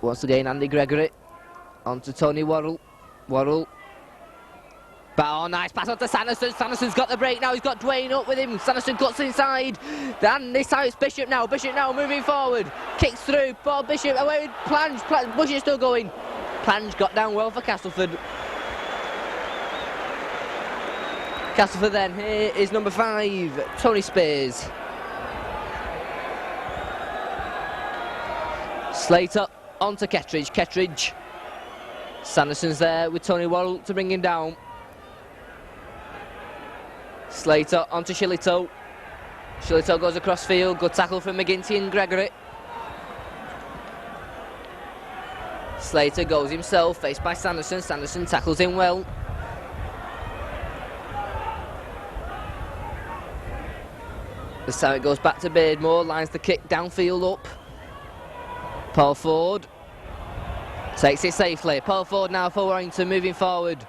Speaker 1: Once again, Andy Gregory. On to Tony Worrell. Worrell. Oh, nice pass on to Sanderson. Sanderson's got the break now. He's got Dwayne up with him. Sanderson cuts inside. And this time it's Bishop now. Bishop now moving forward. Kicks through. Ball Bishop away with Plange. Bush is still going. Plange got down well for Castleford. Castleford then. Here is number 5, Tony Spears. Slater on to Kettridge. Kettridge. Sanderson's there with Tony Worrell to bring him down. Slater onto Shillito. Shillito goes across field. Good tackle from McGinty and Gregory. Slater goes himself, faced by Sanderson. Sanderson tackles him well. This time it goes back to Beardmore. Lines the kick downfield up. Paul Ford takes it safely. Paul Ford now for Warrington moving forward.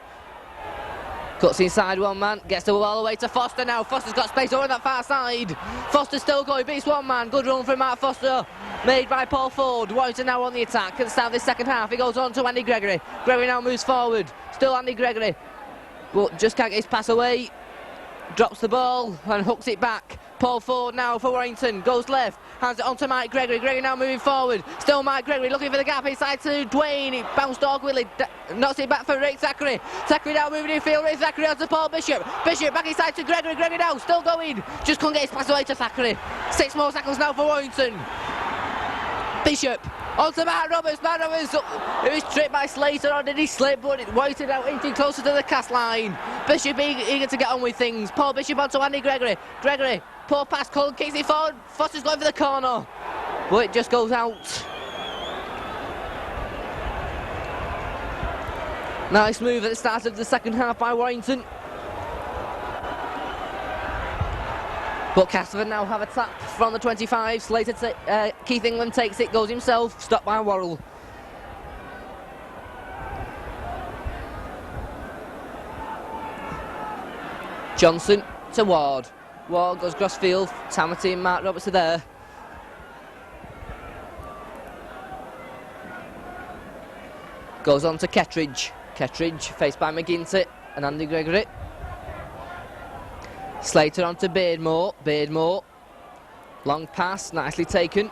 Speaker 1: Cuts inside one man, gets the ball all the way to Foster now. Foster's got space over that far side. Foster still going, beats one man. Good run from Matt Foster, made by Paul Ford. Warrington now on the attack at the start of this second half. He goes on to Andy Gregory. Gregory now moves forward. Still Andy Gregory, but just can't get his pass away. Drops the ball and hooks it back. Paul Ford now for Warrington, goes left, hands it on to Mike Gregory. Gregory now moving forward. Still Mike Gregory looking for the gap inside to Dwayne. He bounced awkwardly, knocks it back for Rick Zachary. Zachary now moving in field. Rick Zachary on to Paul Bishop. Bishop back inside to Gregory. Gregory now still going. Just couldn't get his pass away to Zachary. 6 more tackles now for Warrington. Bishop on to Matt Roberts. Matt Roberts, it was tripped by Slater, or did he slip? But it weighted out into closer to the cast line. Bishop eager to get on with things. Paul Bishop on to Andy Gregory. Gregory, poor pass, Cullen kicks it forward. Foster's going for the corner, but it just goes out. Nice move at the start of the second half by Warrington. But Castleford now have a tap from the 25. Slater, Keith England takes it, goes himself, stopped by Worrell. Johnson to Ward. Ward goes across field. Tamati and Mark Roberts are there. Goes on to Kettridge. Kettridge faced by McGinty and Andy Gregory. Slater on to Beardmore. Beardmore. Long pass, nicely taken.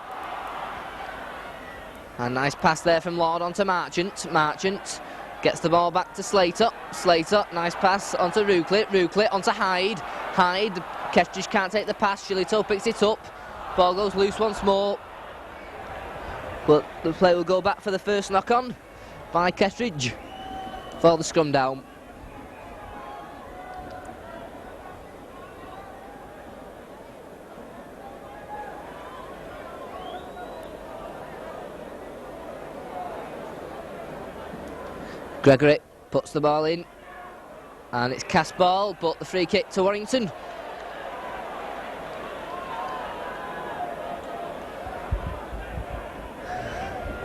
Speaker 1: A nice pass there from Lord onto Marchant. Marchant gets the ball back to Slater. Slater, nice pass onto Rucliffe. Rucliffe onto Hyde. Hyde, Kettridge can't take the pass. Shillito picks it up. Ball goes loose once more. But the play will go back for the first knock-on by Kettridge for the scrum down. Gregory puts the ball in, and it's cast ball, but the free kick to Warrington.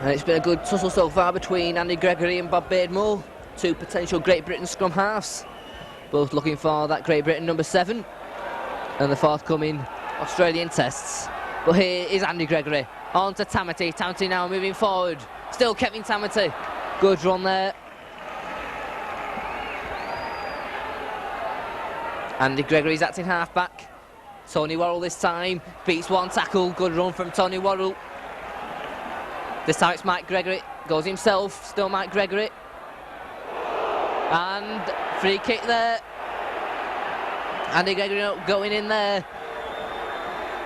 Speaker 1: And it's been a good tussle so far between Andy Gregory and Bob Beardmore, 2 potential Great Britain scrum halves, both looking for that Great Britain number 7 and the forthcoming Australian tests. But here is Andy Gregory, on to Tamati. Tamati now moving forward, still Kevin Tamati. Good run there. Andy Gregory's acting half-back. Tony Worrell this time, beats one tackle. Good run from Tony Worrell. This time it's Mike Gregory, goes himself, still Mike Gregory. And free kick there. Andy Gregory going in there.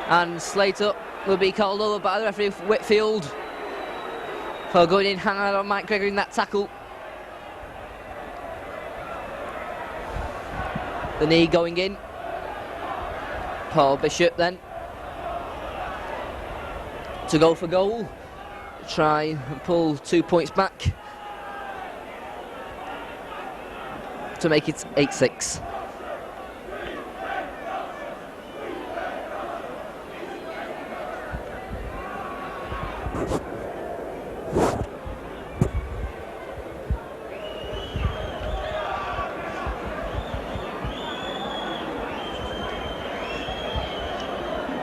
Speaker 1: And Slater will be called over by the referee Whitfield for going in hand on Mike Gregory in that tackle. The knee going in. Paul Bishop then to go for goal. Try and pull 2 points back to make it 8-6.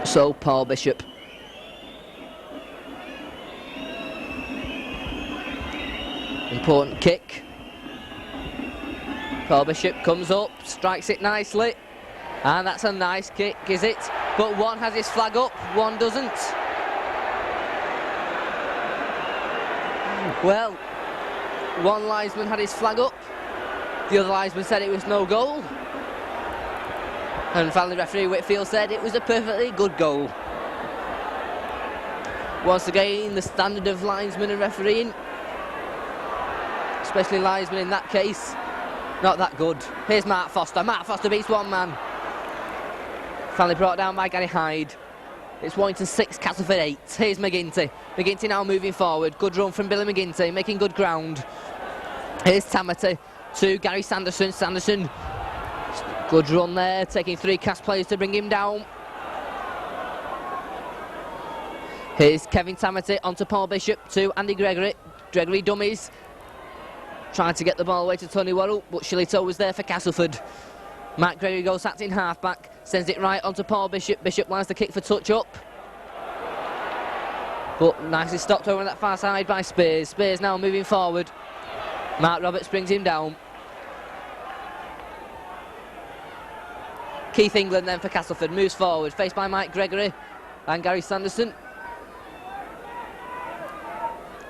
Speaker 1: So Paul Bishop. Important kick. Paul Bishop comes up, strikes it nicely. And that's a nice kick, is it? But one has his flag up, one doesn't. Well, one linesman had his flag up. The other linesman said it was no goal. And finally referee Whitfield said it was a perfectly good goal. Once again, the standard of linesman and refereeing, especially linesman in that case, not that good. Here's Mark Foster. Mark Foster beats one man. Finally brought down by Gary Hyde. It's Warrington 6, Castleford 8. Here's McGinty. McGinty now moving forward. Good run from Billy McGinty, making good ground. Here's Tamati to Gary Sanderson. Sanderson, good run there, taking 3 cast players to bring him down. Here's Kevin Tamati onto Paul Bishop to Andy Gregory. Gregory dummies. Trying to get the ball away to Tony Worrell, but Shillito was there for Castleford. Matt Gregory goes acting half-back, sends it right onto Paul Bishop. Bishop lines the kick for touch-up. But nicely stopped over on that far side by Spears. Spears now moving forward. Mark Roberts brings him down. Keith England then for Castleford, moves forward, faced by Mike Gregory and Gary Sanderson.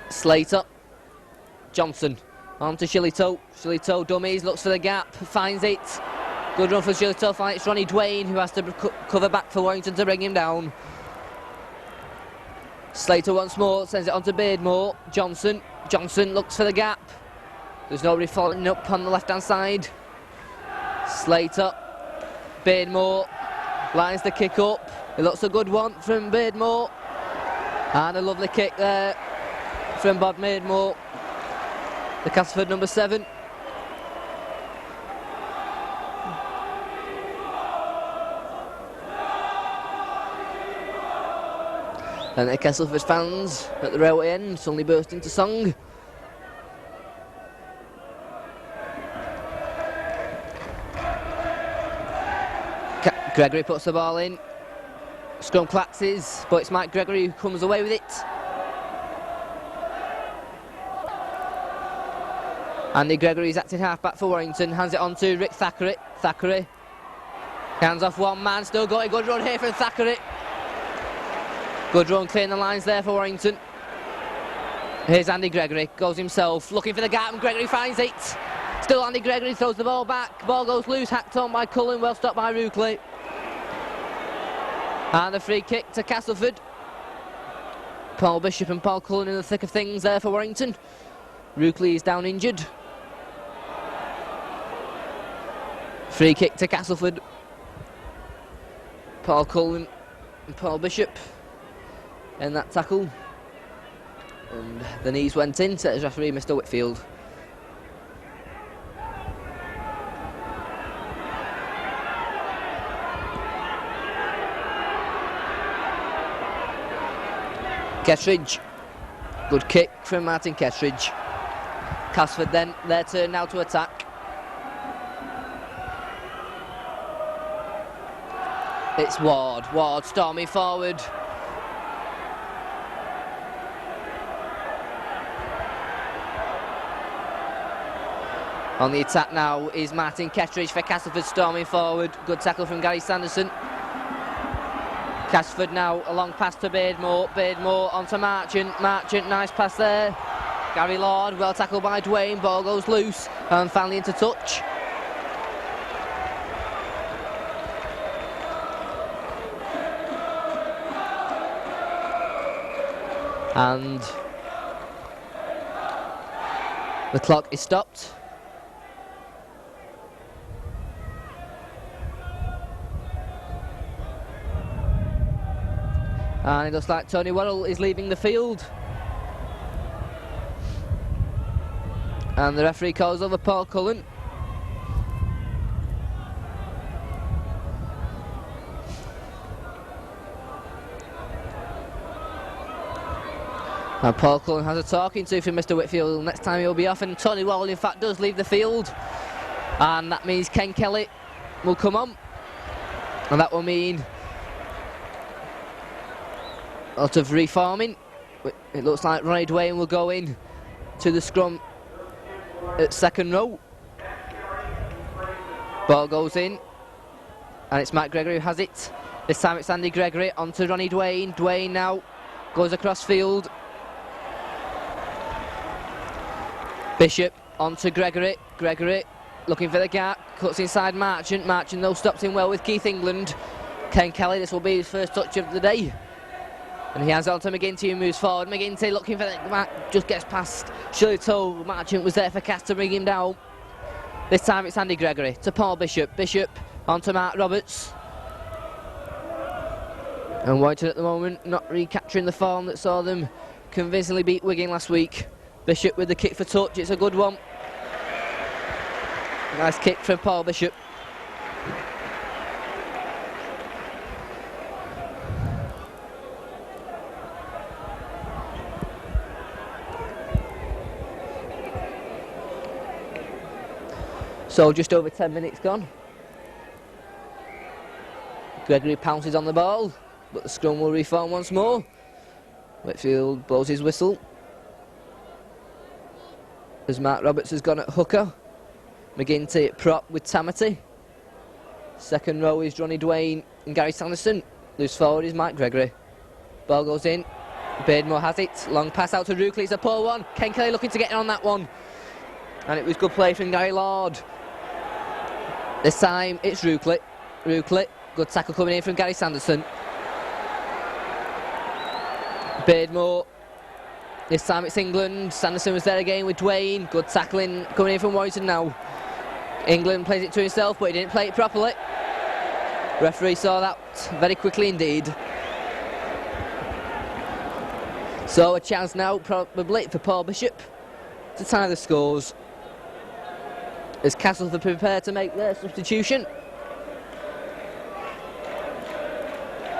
Speaker 1: Slater. Johnson on to Shillito. Shillito dummies, looks for the gap, finds it. Good run for Shillito, finds it's Ronnie Dwayne who has to cover back for Warrington to bring him down. Slater once more, sends it on to Beardmore. Johnson. Johnson looks for the gap. There's nobody following up on the left-hand side. Slater. Beardmore lines the kick up. It looks a good one from Beardmore. And a lovely kick there from Bob Beardmore, the Castleford number 7. And the Castleford fans at the railway end suddenly burst into song. Gregory puts the ball in. Scrum collapses, but it's Mike Gregory who comes away with it. Andy Gregory's acting half-back for Warrington, hands it on to Rick Thackeray. Thackeray hands off one man, still got a good run here from Thackeray. Good run, clearing the lines there for Warrington. Here's Andy Gregory, goes himself, looking for the gap, and Gregory finds it. Still Andy Gregory throws the ball back, ball goes loose, hacked on by Cullen, well stopped by Ruckley. And a free kick to Castleford. Paul Bishop and Paul Cullen in the thick of things there for Warrington. Ruckley is down injured. Free kick to Castleford. Paul Cullen and Paul Bishop in that tackle. And the knees went in, set as referee Mr. Whitfield. Kettridge, good kick from Martin Kettridge. Castleford then, their turn now to attack. It's Ward, Ward storming forward. On the attack now is Martin Kettridge for Castleford, storming forward. Good tackle from Gary Sanderson. Castleford now a long pass to Beardmore. Beardmore onto Marchant. Marchant, nice pass there. Gary Lord, well tackled by Dwayne. Ball goes loose and finally into touch. And the clock is stopped. And it looks like Tony Worrell is leaving the field. And the referee calls over Paul Cullen. And Paul Cullen has a talking to from Mr. Whitfield. Next time he'll be off, and Tony Worrell in fact does leave the field. And that means Ken Kelly will come on. And that will mean a lot of reforming. It looks like Ronnie Dwayne will go in to the scrum at second row. Ball goes in, and it's Matt Gregory who has it. This time it's Andy Gregory onto Ronnie Dwayne. Dwayne now goes across field. Bishop onto Gregory. Gregory looking for the gap, cuts inside Marchant. Marchant though stops in well with Keith England. Ken Kelly, this will be his first touch of the day. And he hands on to McGinty, who moves forward. McGinty looking for the just gets past Shillitoe. Marchant was there for Cass to bring him down. This time it's Andy Gregory to Paul Bishop. Bishop onto Mark Roberts. And Warrington at the moment not recapturing the form that saw them convincingly beat Wigan last week. Bishop with the kick for touch, it's a good one. Nice kick from Paul Bishop. So just over 10 minutes gone. Gregory pounces on the ball, but the scrum will reform once more. Whitfield blows his whistle as Mark Roberts has gone at hooker. McGinty at prop with Tamati. Second row is Ronnie Dwayne and Gary Sanderson. Loose forward is Mike Gregory. Ball goes in. Beardmore has it. Long pass out to Rukley. It's a poor one. Ken Kelly looking to get in on that one. And it was good play from Gary Lord. This time it's Rukley. Rukley. Good tackle coming in from Gary Sanderson. Beardmore. This time it's England. Sanderson was there again with Dwayne. Good tackling coming in from Warrington now. England plays it to himself, but he didn't play it properly. Referee saw that very quickly indeed. So a chance now probably for Paul Bishop to tie the scores as Castleford prepare to make their substitution.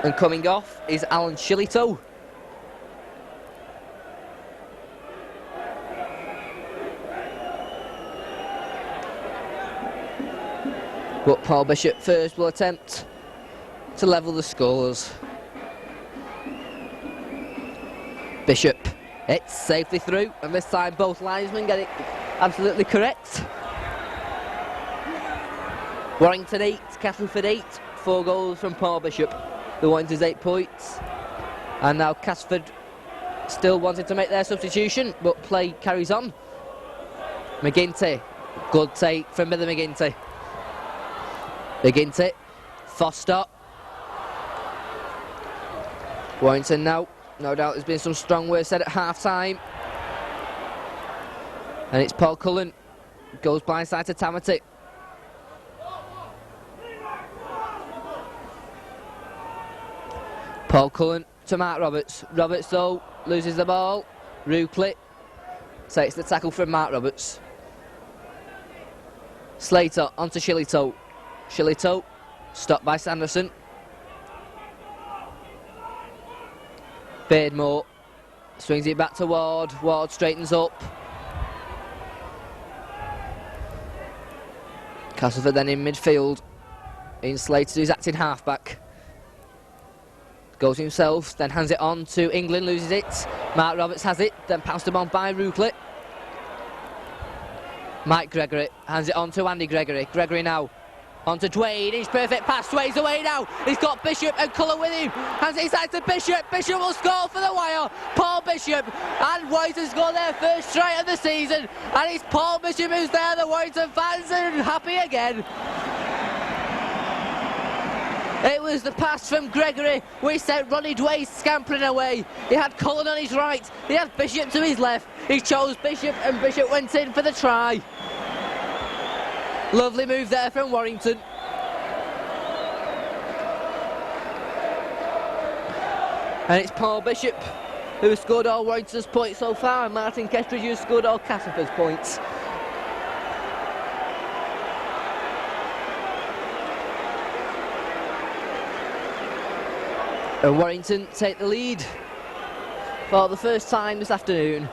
Speaker 1: And coming off is Alan Shillitoe. But Paul Bishop first will attempt to level the scores. Bishop, it's safely through, and this time both linesmen get it absolutely correct. Warrington 8, Castleford 8, 4 goals from Paul Bishop. The Warrington's 8 points. And now Castleford still wanted to make their substitution, but play carries on. McGinty, good take from Billy McGinty. McGinty, Foster. Warrington now, no doubt there's been some strong words said at half-time. And it's Paul Cullen, goes blindside to Tamati. Paul Cullen to Mark Roberts. Roberts though, loses the ball. Rukley takes the tackle from Mark Roberts. Slater onto Shillitoe. Shillitoe, stopped by Sanderson. Beardmore swings it back to Ward. Ward straightens up. Castleford then in midfield. In Slater, who's acting halfback. Goes himself, then hands it on to England, loses it. Mark Roberts has it, then passed him on by Rukley. Mike Gregory hands it on to Andy Gregory. Gregory now on to Dwayne, his perfect pass, Dwayne's away now. He's got Bishop and Cullen with him. Hands it inside to Bishop. Bishop will score for the wire. Paul Bishop, and Warrington score their first strike of the season. And it's Paul Bishop who's there. The Warrington fans are happy again. It was the pass from Gregory which sent Ronnie Dwayne scampering away. He had Cullen on his right, he had Bishop to his left. He chose Bishop and Bishop went in for the try. Lovely move there from Warrington. And it's Paul Bishop who has scored all Warrington's points so far, and Martin Kestridge who has scored all Castleford's points. And Warrington take the lead for the first time this afternoon.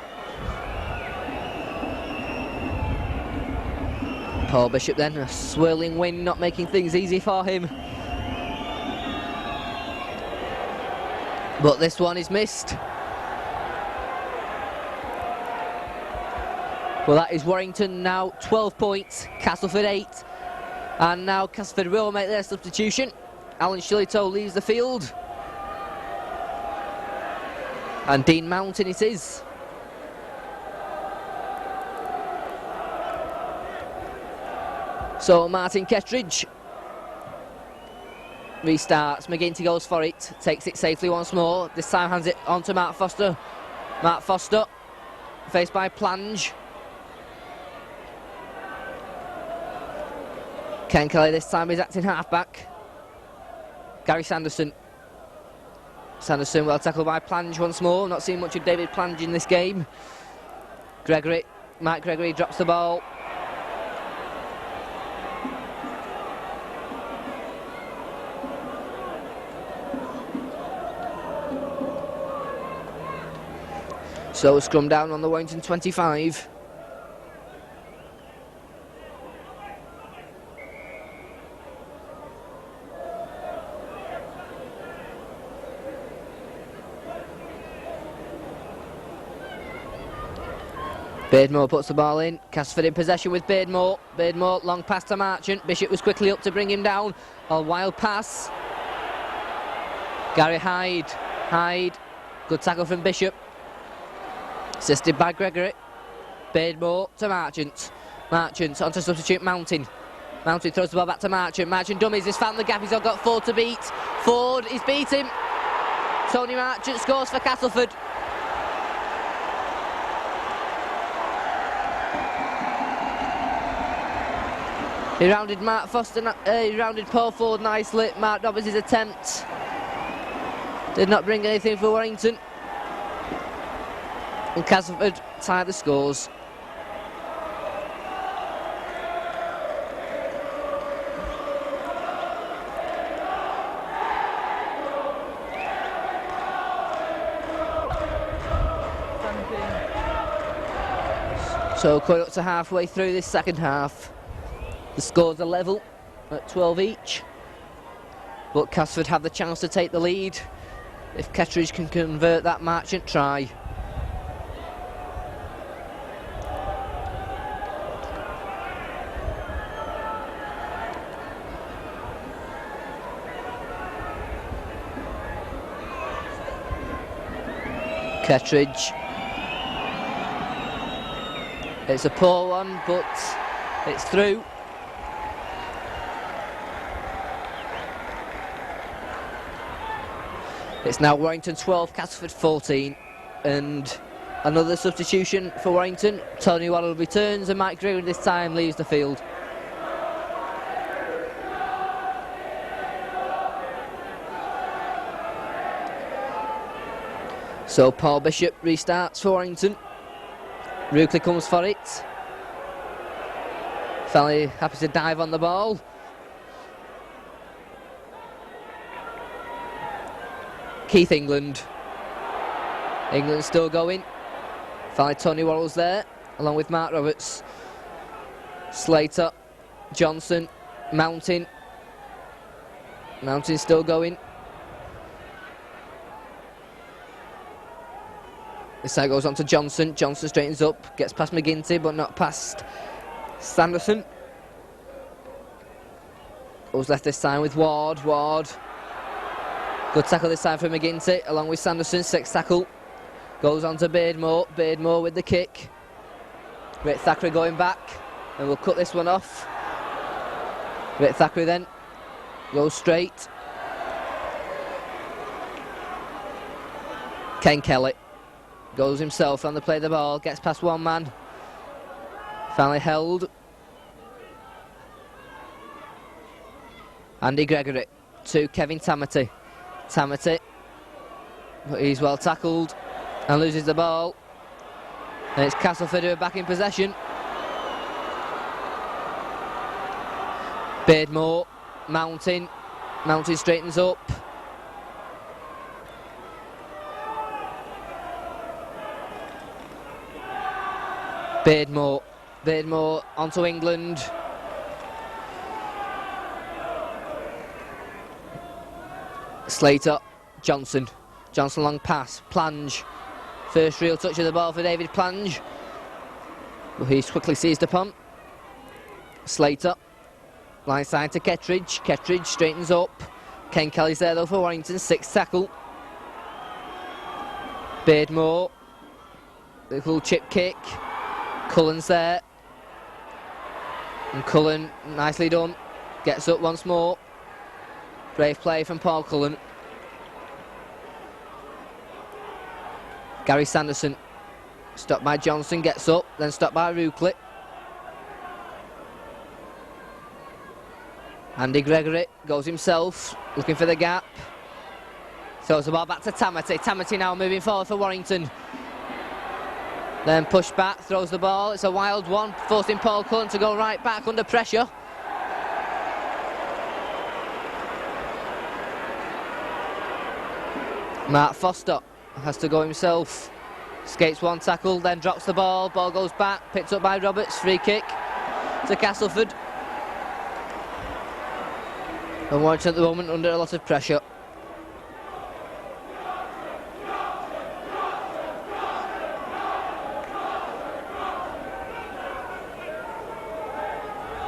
Speaker 1: Paul Bishop then, a swirling wind not making things easy for him. But this one is missed. Well, that is Warrington now 12 points, Castleford 8. And now Castleford will make their substitution. Alan Shillito leaves the field. And Dean Mountain it is. So Martin Kettridge restarts, McGinty goes for it, takes it safely once more, this time hands it on to Mark Foster. Mark Foster, faced by Plange. Ken Kelly this time is acting half-back. Gary Sanderson. Sanderson well tackled by Plange once more, not seen much of David Plange in this game. Gregory, Mike Gregory drops the ball. So scrum down on the Warrington 25. Beardmore puts the ball in. Castleford in possession with Beardmore. Beardmore long pass to Marchant. Bishop was quickly up to bring him down. A wild pass. Gary Hyde. Hyde. Good tackle from Bishop. Assisted by Gregory. Beardmore to Marchant. Marchant on to substitute Mountain. Mountain throws the ball back to Marchant. Marchant dummies. He's found the gap. He's got Ford to beat. Ford, he's beat him. Tony Marchant scores for Castleford. He rounded Mark Foster, he rounded Paul Ford nicely. Mark Dobbins' attempt did not bring anything for Warrington. And Castleford tied the scores. So coming up to halfway through this second half. The scores are level at 12 each. But Castleford have the chance to take the lead if Kettridge can convert that Marchant try. Kettridge. It's a poor one, but it's through. It's now Warrington 12, Castleford 14, and another substitution for Warrington. Tony Waddle returns and Mike Gregory this time leaves the field. So Paul Bishop restarts for Warrington. Rukley comes for it. Fairly happy to dive on the ball. Keith England. England still going. Finally Tony Worrell's there, along with Mark Roberts. Slater, Johnson, Mountain. Mountain still going. This side goes on to Johnson. Johnson straightens up, gets past McGinty, but not past Sanderson. Goes left this time with Ward. Ward. Good tackle this time for McGinty, along with Sanderson. Sixth tackle. Goes on to Beardmore. Beardmore with the kick. Rick Thackeray going back. And we'll cut this one off. Rick Thackeray then goes straight. Ken Kelly goes himself on the play of the ball. Gets past one man. Finally held. Andy Gregory to Kevin Tamati. Tamati, but he's well tackled and loses the ball. And it's Castleford who are back in possession. Beardmore, Mountain. Mountain straightens up. Beardmore. Beardmore onto England. Slater, Johnson. Johnson long pass. Plange. First real touch of the ball for David Plange. But he's quickly seized upon. Slater, line side to Kettridge. Kettridge straightens up. Ken Kelly's there though for Warrington, 6th tackle. Beardmore, little chip kick. Cullen's there. And Cullen, nicely done, gets up once more. Brave play from Paul Cullen. Gary Sanderson, stopped by Johnson, gets up, then stopped by Rucliffe. Andy Gregory goes himself, looking for the gap. Throws the ball back to Tamati. Tamati now moving forward for Warrington. Then pushed back, throws the ball. It's a wild one, forcing Paul Cullen to go right back under pressure. Mark Foster has to go himself. Escapes one tackle, then drops the ball. Ball goes back, picked up by Roberts. Free kick to Castleford. And Warrington at the moment under a lot of pressure.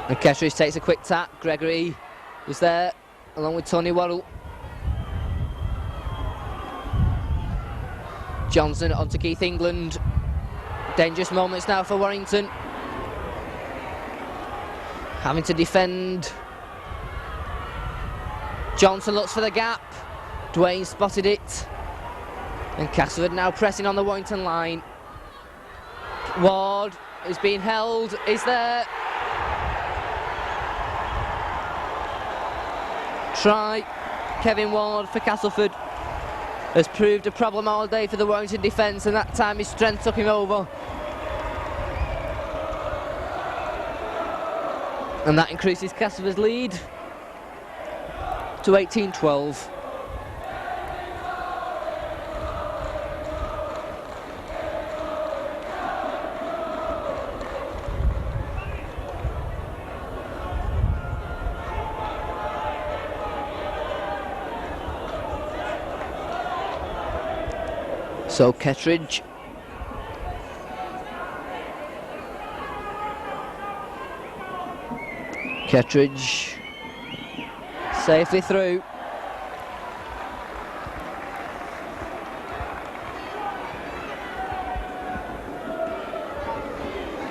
Speaker 1: And Kettridge takes a quick tap. Gregory was there, along with Tony Worrell. Johnson onto Keith England. Dangerous moments now for Warrington. Having to defend. Johnson looks for the gap. Dwayne spotted it. And Castleford now pressing on the Warrington line. Ward is being held. Is there? Try. Kevin Ward for Castleford has proved a problem all day for the Warrington defence, and that time his strength took him over. And that increases Castleford's lead to 18-12. So Kettridge. Kettridge safely through.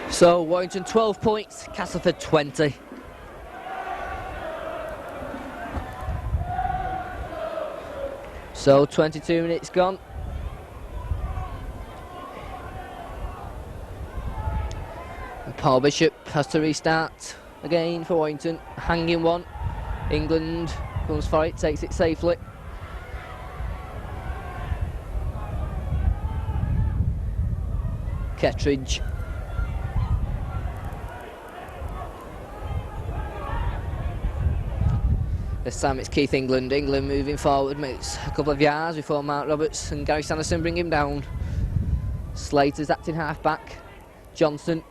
Speaker 1: So Warrington 12 points, Castleford 20. So 22 minutes gone. Paul Bishop has to restart again for Warrington. Hanging one. England comes for it, takes it safely. Kettridge. This time it's Keith England. England moving forward, makes a couple of yards before Mark Roberts and Gary Sanderson bring him down. Slater's acting half back. Johnson.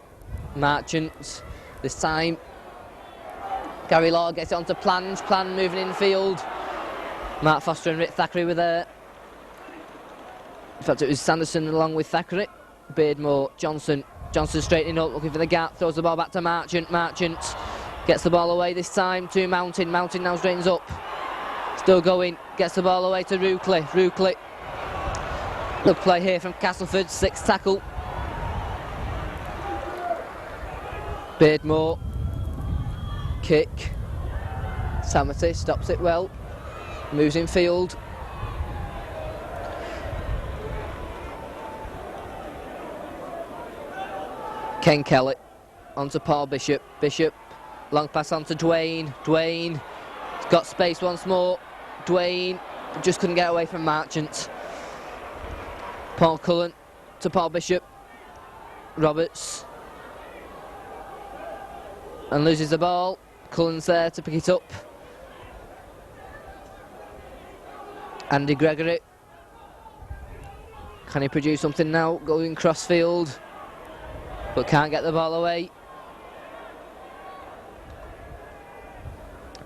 Speaker 1: Marchant, this time Gary Law gets it onto Plan moving in field. Mark Foster and Rick Thackeray were there. In fact it was Sanderson along with Thackeray. Beardmore, Johnson straightening up, looking for the gap, throws the ball back to Marchant gets the ball away this time to Mountain now straightens up, still going, gets the ball away to Rucliffe. Good play here from Castleford, 6th tackle. Beardmore, kick, Tamati stops it well, moves in field. Ken Kelly, onto Paul Bishop, long pass on to Dwayne, he's got space once more, Dwayne just couldn't get away from Marchant. Paul Cullen to Paul Bishop, Roberts. And loses the ball. Cullen's there to pick it up. Andy Gregory. Can he produce something now? Going crossfield, but can't get the ball away.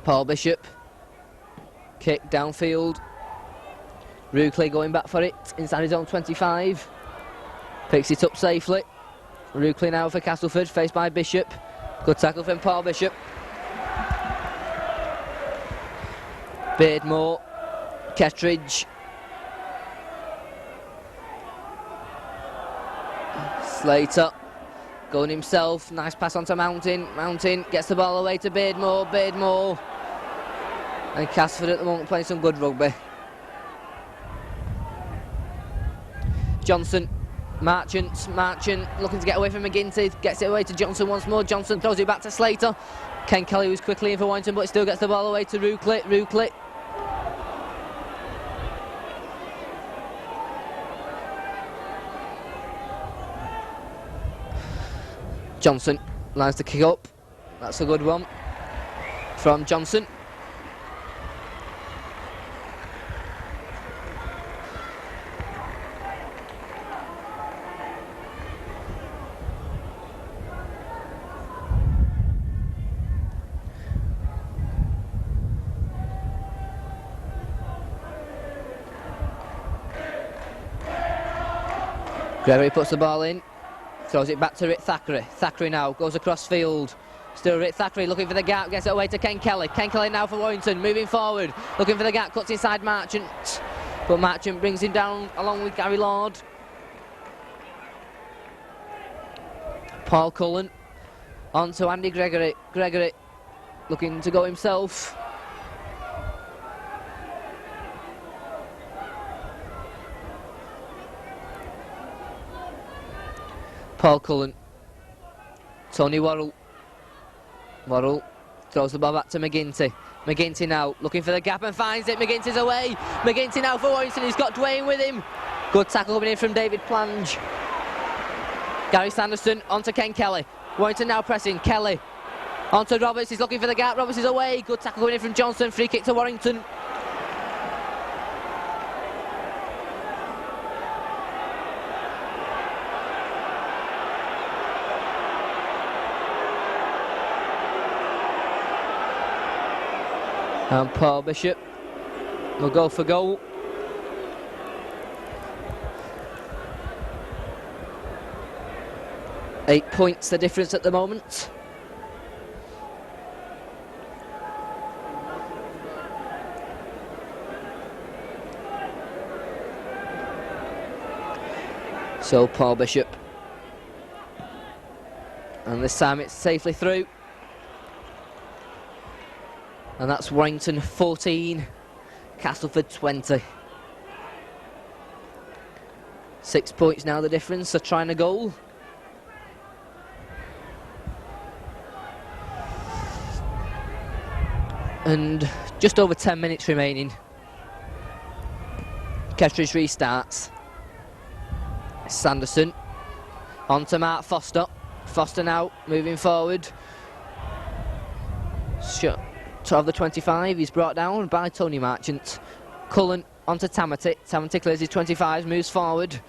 Speaker 1: Paul Bishop. Kick downfield. Rucliffe going back for it inside his own 25. Picks it up safely. Ruckley now for Castleford, faced by Bishop. Good tackle from Paul Bishop. Beardmore, Kettridge. Slater going himself, nice pass onto Mountain. Mountain gets the ball away to Beardmore. Beardmore. And Castleford at the moment playing some good rugby. Johnson, Marchant looking to get away from McGinty, gets it away to Johnson once more. Johnson throws it back to Slater. Ken Kelly was quickly in for Warrington, but still gets the ball away to Ruckley. Johnson lines to kick up. That's a good one from Johnson. Gregory puts the ball in, throws it back to Rick Thackeray. Thackeray now goes across field. Still Rick Thackeray looking for the gap, gets it away to Ken Kelly. Ken Kelly now for Warrington, moving forward, looking for the gap, cuts inside Marchant. But Marchant brings him down along with Gary Lord. Paul Cullen on to Andy Gregory. Gregory looking to go himself. Paul Cullen, Tony Worrell throws the ball back to McGinty. McGinty now looking for the gap and finds it. McGinty's away. McGinty now for Warrington. He's got Dwayne with him. Good tackle coming in from David Plange. Gary Sanderson onto Ken Kelly. Warrington now pressing. Kelly onto Roberts. He's looking for the gap. Roberts is away. Good tackle coming in from Johnson. Free kick to Warrington. And Paul Bishop will go for goal. Eight points the difference at the moment. So Paul Bishop. And this time it's safely through. And that's Warrington 14, Castleford 20. 6 points now the difference, so trying a goal. And just over 10 minutes remaining. Kettridge restarts. Sanderson on to Mark Foster. Foster now moving forward. Shot. Of the 25, he's brought down by Tony Marchant. Cullen onto Tamati. Tamati clears his 25, moves forward.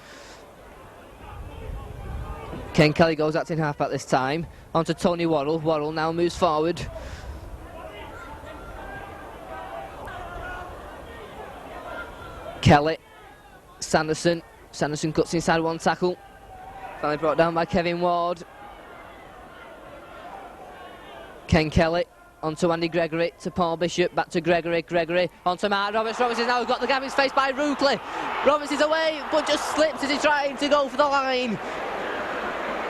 Speaker 1: Ken Kelly goes acting halfback this time. Onto Tony Worrell. Worrell now moves forward. Kelly. Sanderson. Sanderson cuts inside one tackle. Finally brought down by Kevin Ward. Ken Kelly. Onto Andy Gregory, to Paul Bishop, back to Gregory, Gregory, onto Mark Roberts. Roberts has now got the gap, he's faced by Ruckley. Roberts is away, but just slips as he's trying to go for the line.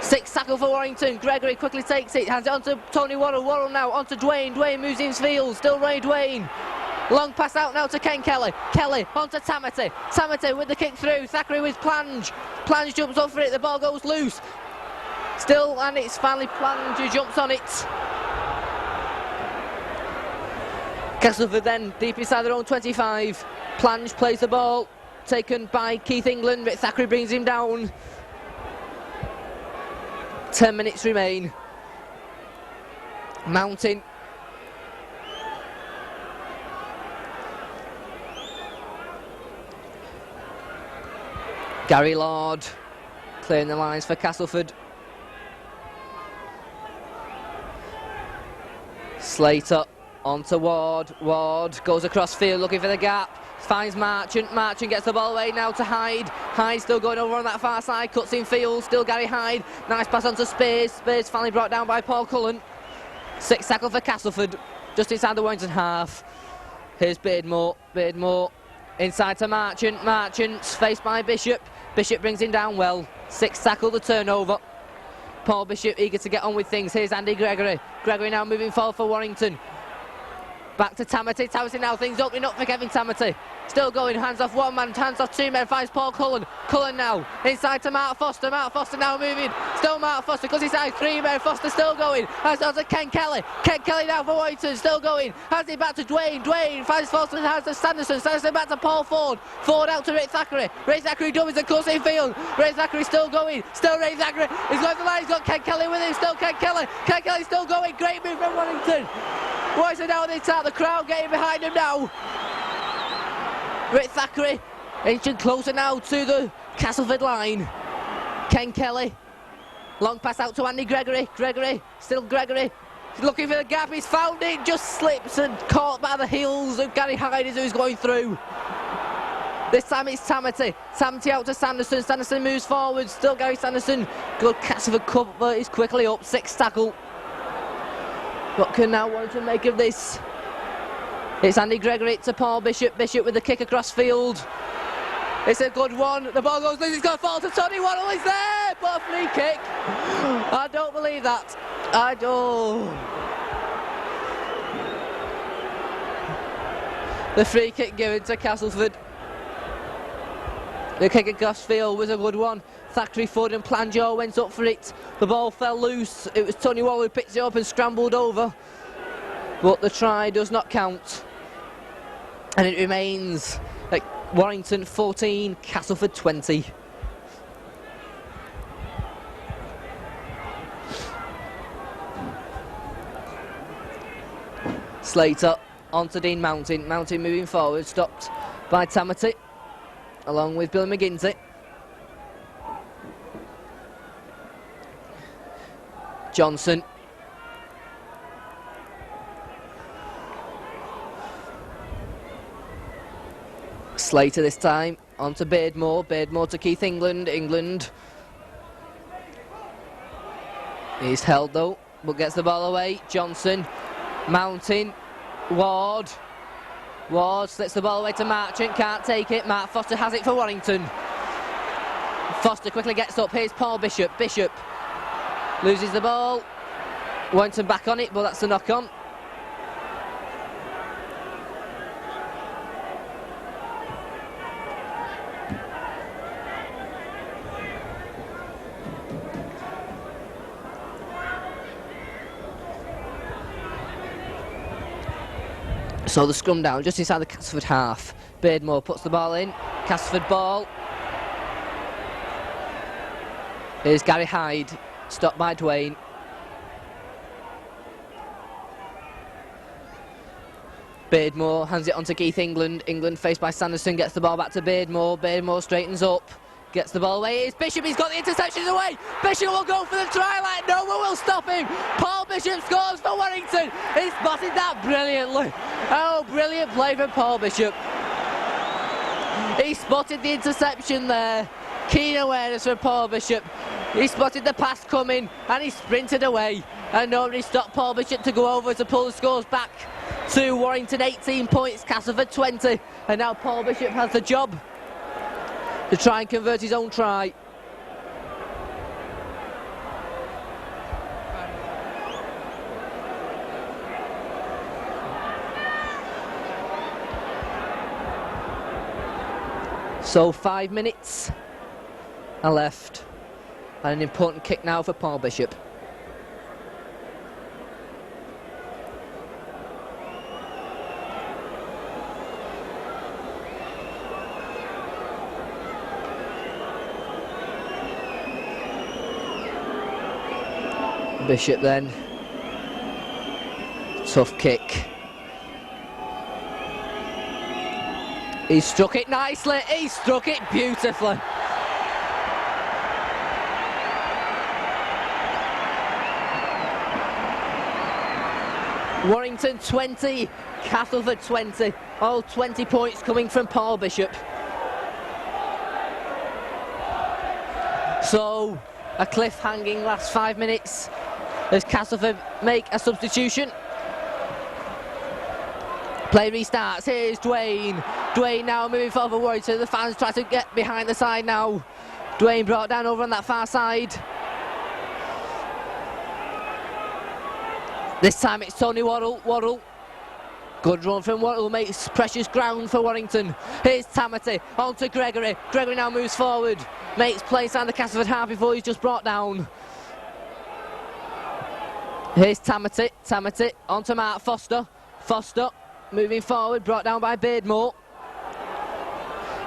Speaker 1: Sixth tackle for Warrington. Gregory quickly takes it, hands it on to Tony Worrell. Worrell now onto Dwayne. Dwayne moves in field, still Ray Dwayne. Long pass out now to Ken Kelly. Kelly onto Tamati. Tamati with the kick through. Thackeray with Plange. Plange jumps up for it, the ball goes loose. Still, and it's finally Plange who jumps on it. Castleford then deep inside their own 25. Plange plays the ball, taken by Keith England, but Thackeray brings him down. 10 minutes remain. Mountain. Gary Lord clearing the lines for Castleford. Slater On to Ward. Ward goes across field looking for the gap. Finds Marchant. Marchant gets the ball away now to Hyde. Hyde still going over on that far side. Cuts in field. Still Gary Hyde. Nice pass on to Spears. Spears finally brought down by Paul Cullen. 6 tackle for Castleford. Just inside the Warrington half. Here's Beardmore. Beardmore inside to Marchant. Marchant's faced by Bishop. Bishop brings him down well. 6 tackle, the turnover. Paul Bishop eager to get on with things. Here's Andy Gregory. Gregory now moving forward for Warrington. Back to Tamati. Tamati now, things opening up for Kevin Tamati. Still going, hands off one man, hands off 2 men, finds Paul Cullen. Cullen now, inside to Mark Foster. Mark Foster now moving. Still Mark Foster, goes inside 3 men. Foster still going. Hands on to Ken Kelly. Ken Kelly now for Warrington, still going. Hands it back to Dwayne. Dwayne finds Foster, hands to Sanderson. Sanderson back to Paul Ford. Ford out to Ray Thackeray. Ray Thackeray doubles and cuts in field. Ray Thackeray still going. Still Ray Thackeray. He's going to the line, he's got Ken Kelly with him. Still Ken Kelly. Ken Kelly still going. Great move from Warrington. Warrington now on the attack, the crowd getting behind him now. Ray Thackeray inching closer now to the Castleford line. Ken Kelly, long pass out to Andy Gregory. Gregory, still Gregory. He's looking for the gap, he's found it, just slips and caught by the heels of Gary Hyde who's going through. This time it's Tamati. Tamati out to Sanderson. Sanderson moves forward, still Gary Sanderson. Good Castleford cover, he's quickly up, 6 tackle. What can now Warrington make of this? It's Andy Gregory to Paul Bishop. Bishop with the kick across field. It's a good one. The ball goes loose. It's going to fall to Tony Waddle. He's there. But a free kick. I don't believe that. I don't. The free kick given to Castleford. The kick across field was a good one. Thackeray, Ford and Planjo went up for it. The ball fell loose. It was Tony Waddle who picked it up and scrambled over. But the try does not count. And it remains at Warrington 14, Castleford 20. Slater onto Dean Mountain. Mountain moving forward, stopped by Tamati, along with Billy McGinty. Johnson. Slater this time, on to Beardmore. Beardmore to Keith England. England. He's held though, but gets the ball away. Johnson. Mountain. Ward. Ward slits the ball away to Marchant. Can't take it. Mark Foster has it for Warrington. Foster quickly gets up. Here's Paul Bishop. Bishop loses the ball. Warrington back on it, but that's a knock on. So the scrum down just inside the Castleford half. Beardmore puts the ball in. Castleford ball. Here's Gary Hyde, stopped by Dwayne. Beardmore hands it on to Keith England. England faced by Sanderson, gets the ball back to Beardmore. Beardmore straightens up, gets the ball away. It's Bishop, he's got the interceptions away. Bishop will go for the try line, no one will stop him. Paul Bishop scores for Warrington. He spotted that brilliantly. Oh, brilliant play from Paul Bishop. He spotted the interception there. Keen awareness from Paul Bishop. He spotted the pass coming and he sprinted away. And nobody stopped Paul Bishop to go over to pull the scores back to Warrington 18 points, Castleford 20. And now Paul Bishop has the job to try and convert his own try. So 5 minutes are left, and an important kick now for Paul Bishop. Bishop then, tough kick. He struck it nicely, he struck it beautifully. Warrington 20, Castleford 20. All 20 points coming from Paul Bishop. So, a cliff-hanging last 5 minutes as Castleford make a substitution. Play restarts. Here's Dwayne. Dwayne now moving forward for Warrington. The fans try to get behind the side now. Dwayne brought down over on that far side. This time it's Tony Waddle. Waddle. Good run from Waddle, makes precious ground for Warrington. Here's Tamati, on to Gregory. Gregory now moves forward, makes play inside the Castleford half before he's just brought down. Here's Tamati, Tamati, on to Mark Foster. Foster, moving forward, brought down by Beardmore.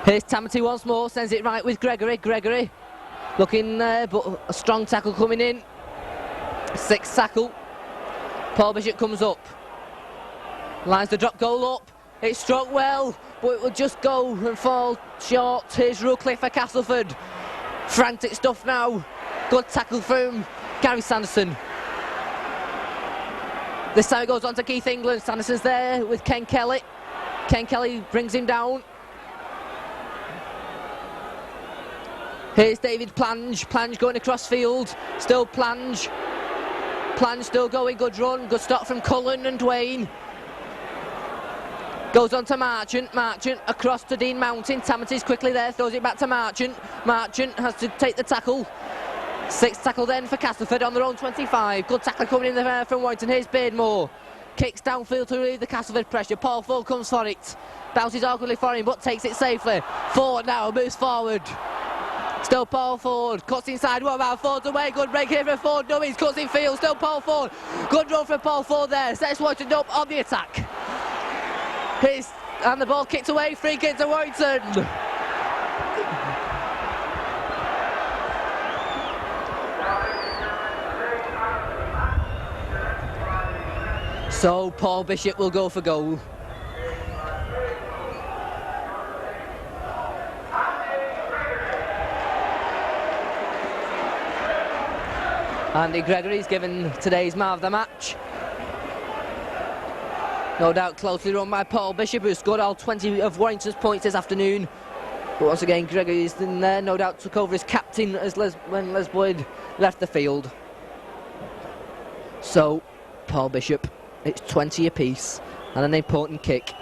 Speaker 1: Here's Tamati once more, sends it right with Gregory. Gregory, looking there, but a strong tackle coming in. Sixth tackle. Paul Bishop comes up. Lines the drop goal up. It struck well, but it will just go and fall short. Here's Rucliffe for Castleford. Frantic stuff now. Good tackle from Gary Sanderson. This time it goes on to Keith England. Sanderson's there with Ken Kelly. Ken Kelly brings him down. Here's David Plange. Plange going across field. Still Plange. Plange still going. Good run. Good stop from Cullen and Dwayne. Goes on to Marchant. Marchant across to Dean Mountain. Tamati's quickly there. Throws it back to Marchant. Marchant has to take the tackle. Sixth tackle then for Castleford on their own 25. Good tackle coming in there from Warrington. Here's Beardmore. Kicks downfield to relieve the Castleford pressure. Paul Ford comes for it. Bounces awkwardly for him but takes it safely. Ford now moves forward. Still Paul Ford. Cuts inside. What about Ford's away? Good break here for Ford. Dummies. Cuts in field. Still Paul Ford. Good run from Paul Ford there. Sets Warrington up on the attack. And the ball kicked away. Free kick to Warrington. So Paul Bishop will go for goal. Andy Gregory's given today's man of the match. No doubt closely run by Paul Bishop, who scored all 20 of Warrington's points this afternoon. But once again, Gregory's in there, no doubt took over as captain when Les Boyd left the field. So, Paul Bishop, it's 20 apiece, and an important kick.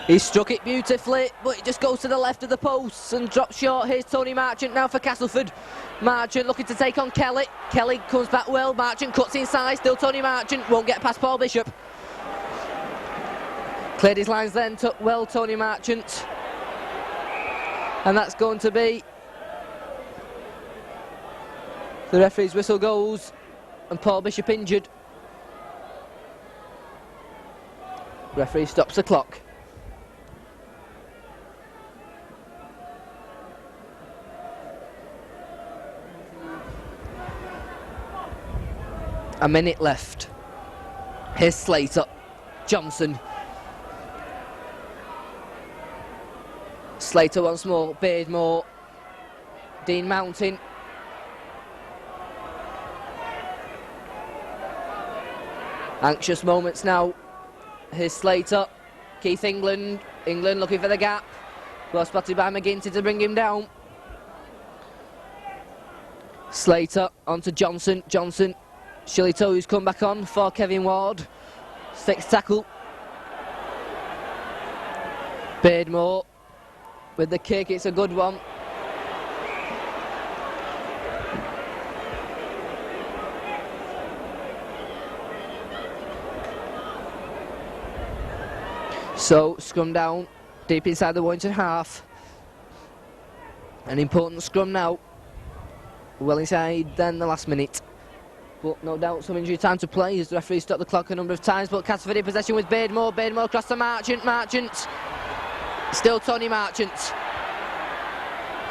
Speaker 1: He struck it beautifully, but it just goes to the left of the posts and drops short. Here's Tony Marchant now for Castleford. Marchant looking to take on Kelly. Kelly comes back well. Marchant cuts inside. Still Tony Marchant. Won't get past Paul Bishop. Cleared his lines then. Took well Tony Marchant. And that's going to be... The referee's whistle goes. And Paul Bishop injured. Referee stops the clock. A minute left. Here's Slater. Johnson. Slater once more. Beardmore. Dean Mountain. Anxious moments now. Here's Slater. Keith England. England looking for the gap. Well spotted by McGinty to bring him down. Slater onto Johnson. Johnson. Shillito, who's come back on for Kevin Ward. Sixth tackle. Beardmore with the kick, it's a good one. So, scrum down, deep inside the Warrington half. An important scrum now. Well inside then the last minute. But no doubt some injury time to play as the referee stopped the clock a number of times. But Castleford in possession with Beardmore. Beardmore across to Marchant. Marchant. Still Tony Marchant.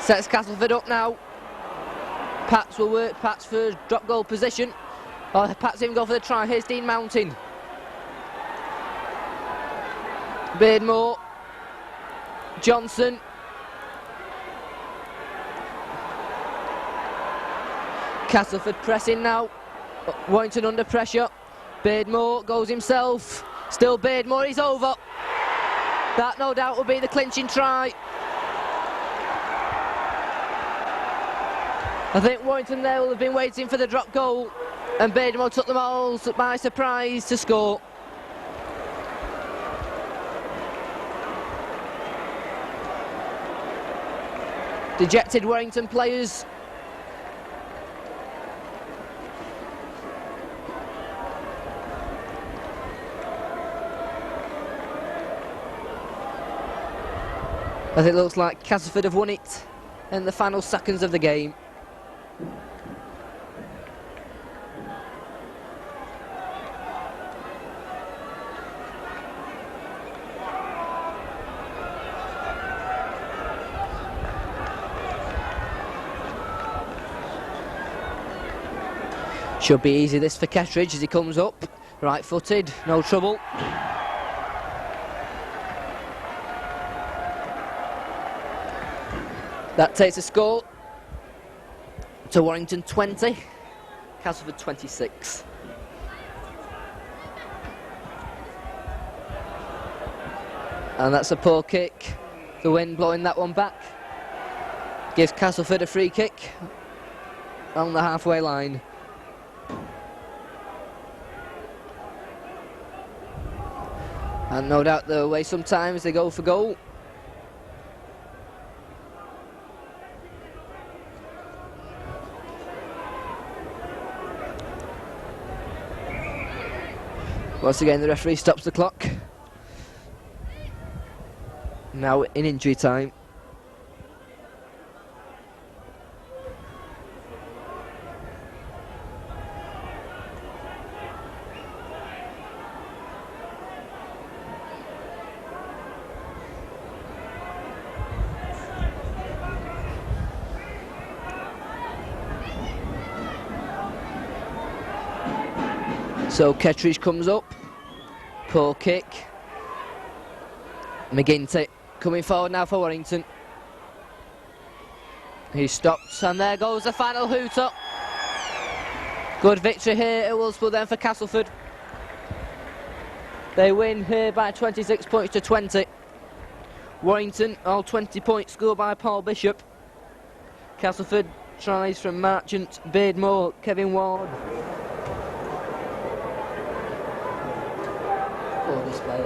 Speaker 1: Sets Castleford up now. Pats will work. Pats for drop goal position. Or Pats even go for the try. Here's Dean Mountain. Beardmore. Johnson. Castleford pressing now. Warrington under pressure. Beardmore goes himself. Still Beardmore, he's over. That no doubt will be the clinching try. I think Warrington there will have been waiting for the drop goal, and Beardmore took them all by surprise to score. Dejected Warrington players. As it looks like Castleford have won it in the final seconds of the game. Should be easy this for Kettridge as he comes up. Right footed, no trouble. That takes the score to Warrington 20, Castleford 26. And that's a poor kick. The wind blowing that one back. Gives Castleford a free kick on the halfway line. And no doubt the way sometimes they go for goal. Once again the referee stops the clock. Now in injury time. So Kettridge comes up, poor kick. McGinty coming forward now for Warrington. He stops and there goes the final hooter. Good victory here at Wolfsburg then for Castleford. They win here by 26 points to 20. Warrington, all 20 points scored by Paul Bishop. Castleford tries from Marchant, Beardmore, Kevin Ward. Poor display there.